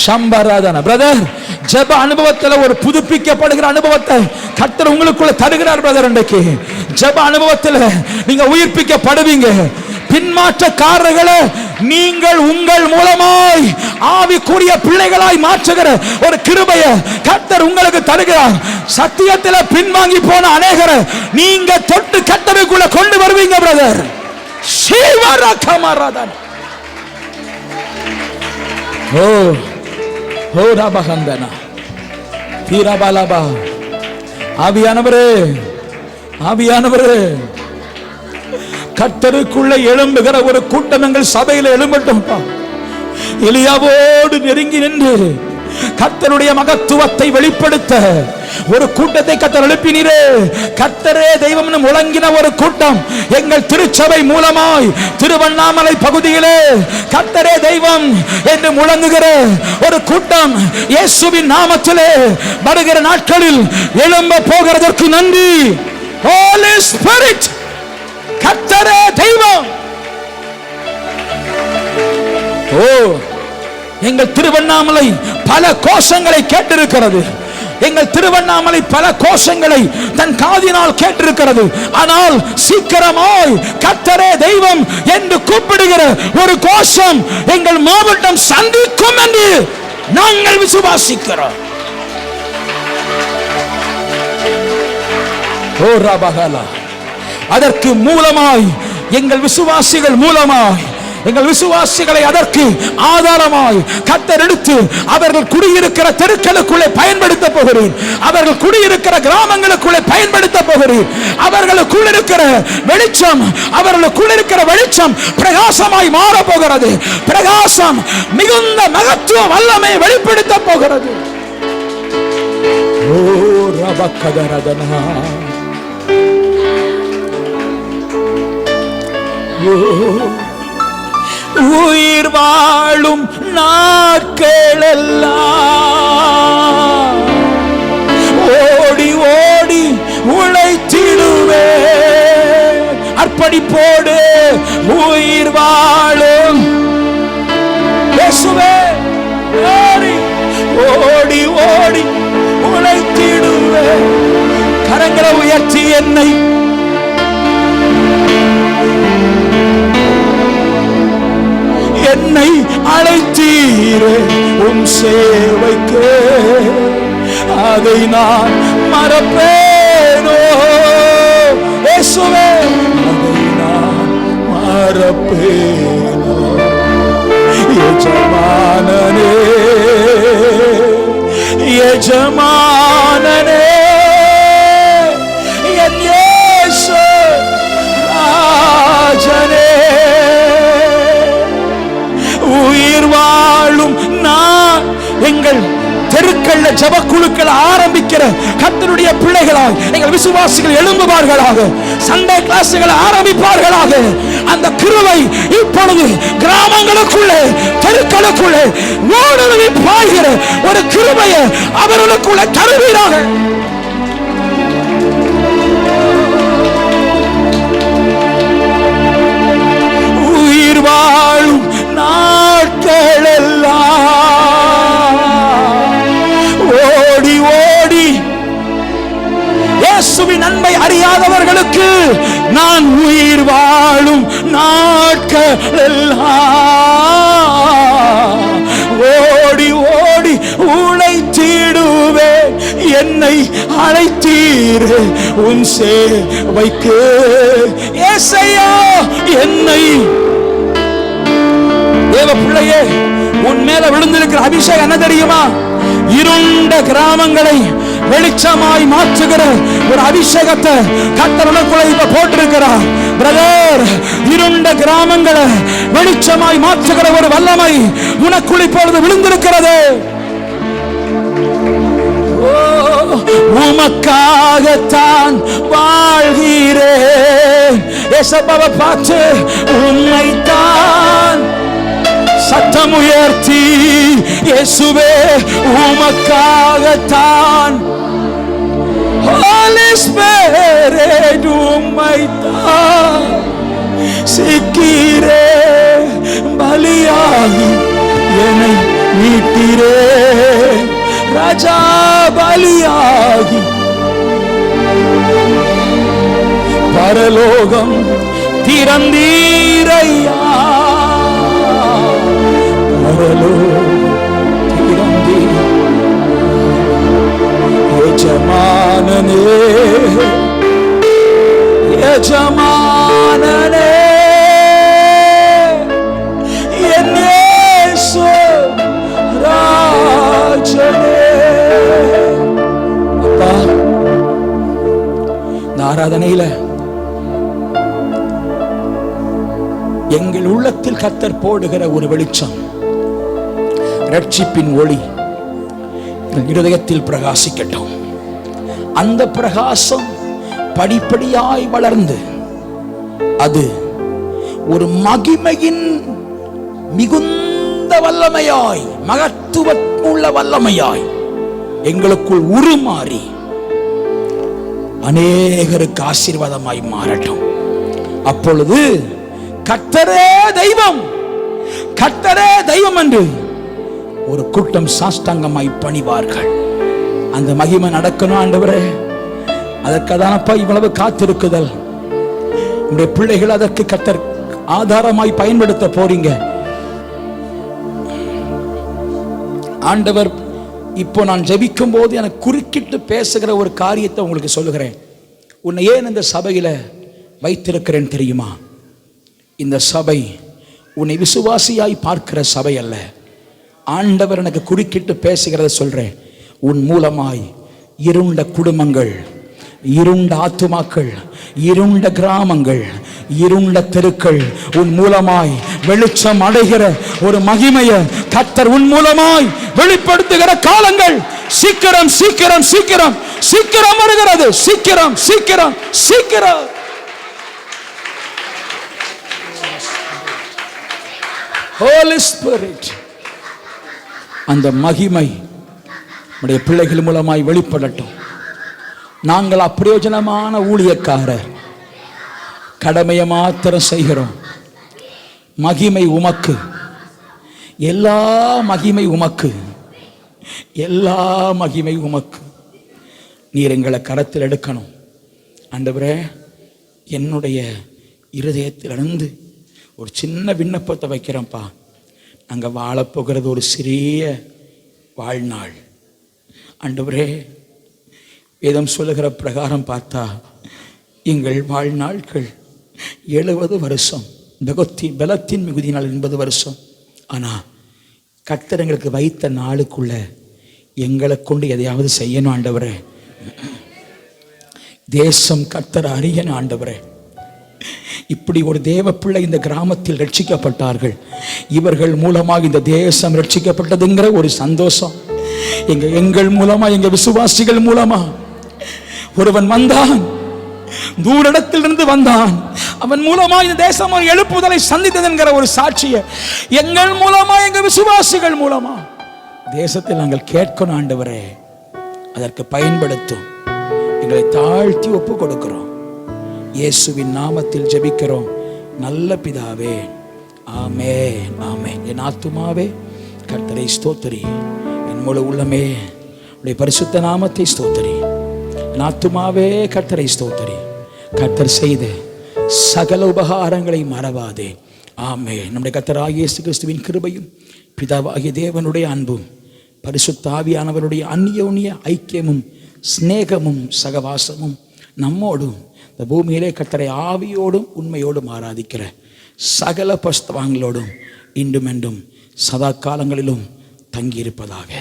சம்பராதன. பிரதர், ஜெப அனுபவத்தில் ஒரு புதுப்பிக்கப்படுகிற அனுபவத்தை கர்த்தர் உங்களுக்குள்ள தருகிறார். பிரதர், இன்றைக்கு ஜெப அனுபவத்தில் நீங்க உயிர்ப்பிக்கப்படுவீங்க. பின்மாற்றக்காரர்களை நீங்கள் உங்கள் மூலமாய் ஆவிக்குரிய பிள்ளைகளாய் மாற்றுகிற ஒரு கிருபையை கர்த்தர் உங்களுக்கு தருகிறார். சத்தியத்தில் பின்வாங்கி போன அநேகரை நீங்க தொட்டு கர்த்தருக்குள்ள கொண்டு வருவீங்க. பிரதர், சீவரகமரதன. ஓ, ஓ ரபகந்தனா தீரபலபா. ஆவியானவரே, ஆவியானவரே, கர்த்தருக்குள்ள எழும்புகிற ஒரு கூட்டம் எங்கள் சபையில் எழும்பட்டும்பா. எலியாவோடு நெருங்கி நின்று கர்த்தருடைய மகத்துவத்தை வெளிப்படுத்த ஒரு கூட்டத்தை கர்த்தர் எழுப்பினீரே. கர்த்தரே தெய்வம் முழங்கின ஒரு கூட்டம் எங்கள் திருச்சபை மூலமாய் திருவண்ணாமலை பகுதியிலே கர்த்தரே தெய்வம் என்று முழங்குகிற ஒரு கூட்டம் இயேசுவின் நாமத்திலே வருகிற நாட்களில் எழும்ப போகிறதற்கு நன்றி. Holy Spirit, கர்த்தரே தெய்வம். ஓ, எங்கள் திருவண்ணாமலை பல கோஷங்களை கேட்டிருக்கிறது. எங்கள் திருவண்ணாமலை பல கோஷங்களை தன் காதினால் கேட்டிருக்கிறது. ஆனால் சீக்கிரமாய் கர்த்தரே தெய்வம் என்று கூப்பிடுகிற ஒரு கோஷம் எங்கள் மாவட்டம் சந்திக்கும் என்று நாங்கள் விசுவாசிக்கிறோம். ஓ ரபகலா. அதற்கு மூலமாய் எங்கள் விசுவாசிகள் மூலமாய், எங்கள் விசுவாசிகளை அதற்கு ஆதாரமாய் கர்த்தர் எடுத்து அவர்கள் குடியிருக்கிற தெருக்களுக்குள்ளே பயன்படுத்த போகிறேன். அவர்கள் குடியிருக்கிற கிராமங்களுக்குள்ளே பயன்படுத்த போகிறேன். அவர்களுக்குள் இருக்கிற வெளிச்சம், அவர்களுக்குள் இருக்கிற வெளிச்சம் பிரகாசமாய் மாற போகிறது. பிரகாசம் மிகுந்த மகத்துவ வல்லமை வெளிப்படுத்த போகிறது. ஓ ரபகதரதனா. உயிர் வாழும் நாட்களெல்லாம் ஓடி ஓடி உழைத்திடுவே. அர்ப்பணிப்போடு உயிர் வாழும் இயேசுவே, ஓடி ஓடி உழைத்திடுவே. கரங்களை உயர்த்தி என்னை என்னை அழைத்தீரே உம் சேவைக்கு, அதை நான் மறப்பேனோ இயேசுவே, அதை நான் மறப்பேனோ. எஜமானனே, எஜமானனே, என் இயேசு ராஜனே, எங்கள் தெருக்கள்ல ஜெப குழுக்கள் ஆரம்பிக்கிற கர்த்தருடைய பிள்ளைகளாய் எங்கள் விசுவாசிகள் எழும்புவார்களாக. சண்டே கிளாஸ்களை ஆரம்பிப்பார்களாக. அந்த கிருபை இப்பொழுது கிராமங்களுக்குள்ளே தெருக்களுக்குள்ளே ஓடுருவி பாய்கிற ஒரு கிருபையை அவர்களுக்குள்ளே தருவீராக. உயிர் வாழும் நாட்கள் எல்லாம் ஓடி ஓடி இயேசுவின் அன்பை அறியாதவர்களுக்கு நான் உயிர் வாழும் நாட்கள் எல்லாம் ஓடி ஓடி உழைத்திடுவேன். என்னை அழைத்தீர் உன் சேவைக்கு ஏசையா. என்னை தேவ பிள்ளையே, உன் மேல விழுந்திருக்கிற அபிஷேகம் என்ன தெரியுமா? இருண்ட கிராமங்களை வெளிச்சமாய் மாற்றுகிற ஒரு அபிஷேகத்தை கர்த்தர் உனக்குள்ள இப்ப போட்டிருக்கிறார். பிரதர், இருண்ட கிராமங்களை வெளிச்சமாய் மாற்றுகிற ஒரு வல்லமை உனக்குள் இப்பொழுது விழுந்திருக்கிறது. உமக்காகத்தான் வாழ்கிறேன். ஏசப்பாவை பார்த்து உன்னைத்தான் சத்தம் உயர்த்தி, இயேசுவே உமக்காகத்தான், Holy Spirit உம்மைத்தான் சிக்கிறே, பலியாகி என்னை மீட்டீரே ராஜா, பலியாகி பரலோகம் திறந்தீரையா, பரலோகம் திறந்தீர் எஜமானனே, எஜமானனே என் இயேசு ராஜனே. அப்பா, இந்த ஆராதனையில எங்கள் உள்ளத்தில் கர்த்தர் போடுகிற ஒரு வெளிச்சம், ரட்சிப்பின் ஒளி இருதயத்தில் பிரகாசிக்கட்டும். அந்த பிரகாசம் படிப்படியாய் வளர்ந்து அது ஒரு மகிமையின் மிகுந்த வல்லமையாய், மகத்துவமுள்ள வல்லமையாய் எங்களுக்குள் உருமாறி அநேகருக்கு ஆசீர்வாதமாய் மாறட்டும். அப்பொழுது கர்த்தரே தெய்வம், கர்த்தரே தெய்வம் என்று ஒரு கூட்டம் சாஷ்டாங்கமாய் பணிவார்கள். அந்த மகிமை நடக்கணும் ஆண்டவரே. அதற்காதானப்பா இவ்வளவு காத்திருக்குதல். உங்களுடைய பிள்ளைகள் அதற்கு கர்த்தர் ஆதாரமாய் பயன்படுத்த போறீங்க ஆண்டவர். இப்போ நான் ஜெபிக்கும் போது எனக்கு குறுக்கிட்டு பேசுகிற ஒரு காரியத்தை உங்களுக்கு சொல்லுகிறேன். உன்னை ஏன் இந்த சபையில வைத்திருக்கிறேன் தெரியுமா? இந்த சபை உன்னை விசுவாசியாய் பார்க்கிற சபை அல்ல. ஆண்டவர் எனக்கு குறுக்கிட்டு பேசுகிறத சொல்றேன். உன் மூலமாய் இருண்ட குடும்பங்கள், இருண்ட ஆத்துமாக்கள், இருண்ட கிராமங்கள், இருண்ட தெருக்கள் உன் மூலமாய் வெளிச்சம் அடைகிற ஒரு மகிமையை கர்த்தர் உன் மூலமாய் வெளிப்படுத்துகிற காலங்கள் சீக்கிரம் சீக்கிரம் சீக்கிரம் சீக்கிரம் வருகிறது. சீக்கிரம் சீக்கிரம் சீக்கிரம். Holy Spirit, அந்த மகிமை நம்முடைய பிள்ளைகள் மூலமாய் வெளிப்படட்டும். நாங்கள் அப்பிரயோஜனமான ஊழியக்காரர், கடமையை மாத்திரம் செய்கிறோம். மகிமை உமக்கு, எல்லா மகிமை உமக்கு, எல்லா மகிமை உமக்கு. நீர் எங்களை கரத்தில் எடுக்கணும் ஆண்டவரே. என்னுடைய இருதயத்திலிருந்து ஒரு சின்ன விண்ணப்பத்தை வைக்கிறேன்ப்பா. நாங்கள் வாழப்போகிறது ஒரு சிறிய வாழ்நாள் ஆண்டவரே. வேதம் சொல்லுகிற பிரகாரம் பார்த்தா எங்கள் வாழ்நாட்கள் 70 வருஷம், பலத்தின் மிகுதி நாள் 80 வருஷம். ஆனால் கர்த்தர் எங்களுக்கு வைத்த நாளுக்குள்ள எங்களை கொண்டு எதையாவது செய்யணும் ஆண்டவரே. தேசம் கர்த்தர் அறியணும் ஆண்டவரே. இப்படி ஒரு தேவ பிள்ளை இந்த கிராமத்தில் ரட்சிக்கப்பட்டார்கள். இவர்கள் மூலமாக இந்த தேசம் ரட்சிக்கப்பட்டதுங்கிற ஒரு சந்தோஷம் எங்கள் மூலமா, எங்க விசுவாசிகள் மூலமா ஒருவன் வந்தான், தூரத்திலிருந்து வந்தான். அவன் மூலமா இந்த தேசம் ஒரு எழுப்புதலை சந்தித்தது என்கிற ஒரு சாட்சியை எங்கள் மூலமா, எங்க விசுவாசிகள் மூலமா தேசத்தில் நாங்கள் கேட்கணும். ஆண்டவரே, அதற்கு பயன்படுத்தும். எங்களை தாழ்த்தி ஒப்பு கொடுக்கிறோம். இயேசுவின் நாமத்தில் ஜெபிக்கிறோம் நல்ல பிதாவே, ஆமென், ஆமென். என் ஆத்துமாவே கர்த்தரை ஸ்தோத்திரி, என் முழு உள்ளமே உடைய பரிசுத்த நாமத்தை ஸ்தோத்திரி. என் ஆத்துமாவே கர்த்தரை ஸ்தோத்திரி. கர்த்தர் செய்த சகல உபகாரங்களை மறவாதே. ஆமென். நம்முடைய கர்த்தராகிய இயேசு கிறிஸ்துவின் கிருபையும் பிதாவாகிய தேவனுடைய அன்பும் பரிசுத்த ஆவியானவருடைய அந்யோன்ய ஐக்கியமும் சிநேகமும் சகவாசமும் நம்மோடும் இந்த பூமியிலே கர்த்தரை ஆவியோடும் உண்மையோடும் ஆராதிக்கிற சகல பரிசுத்தவான்களோடும் இன்றும் என்றும் சதா காலங்களிலும் தங்கியிருப்பதாக.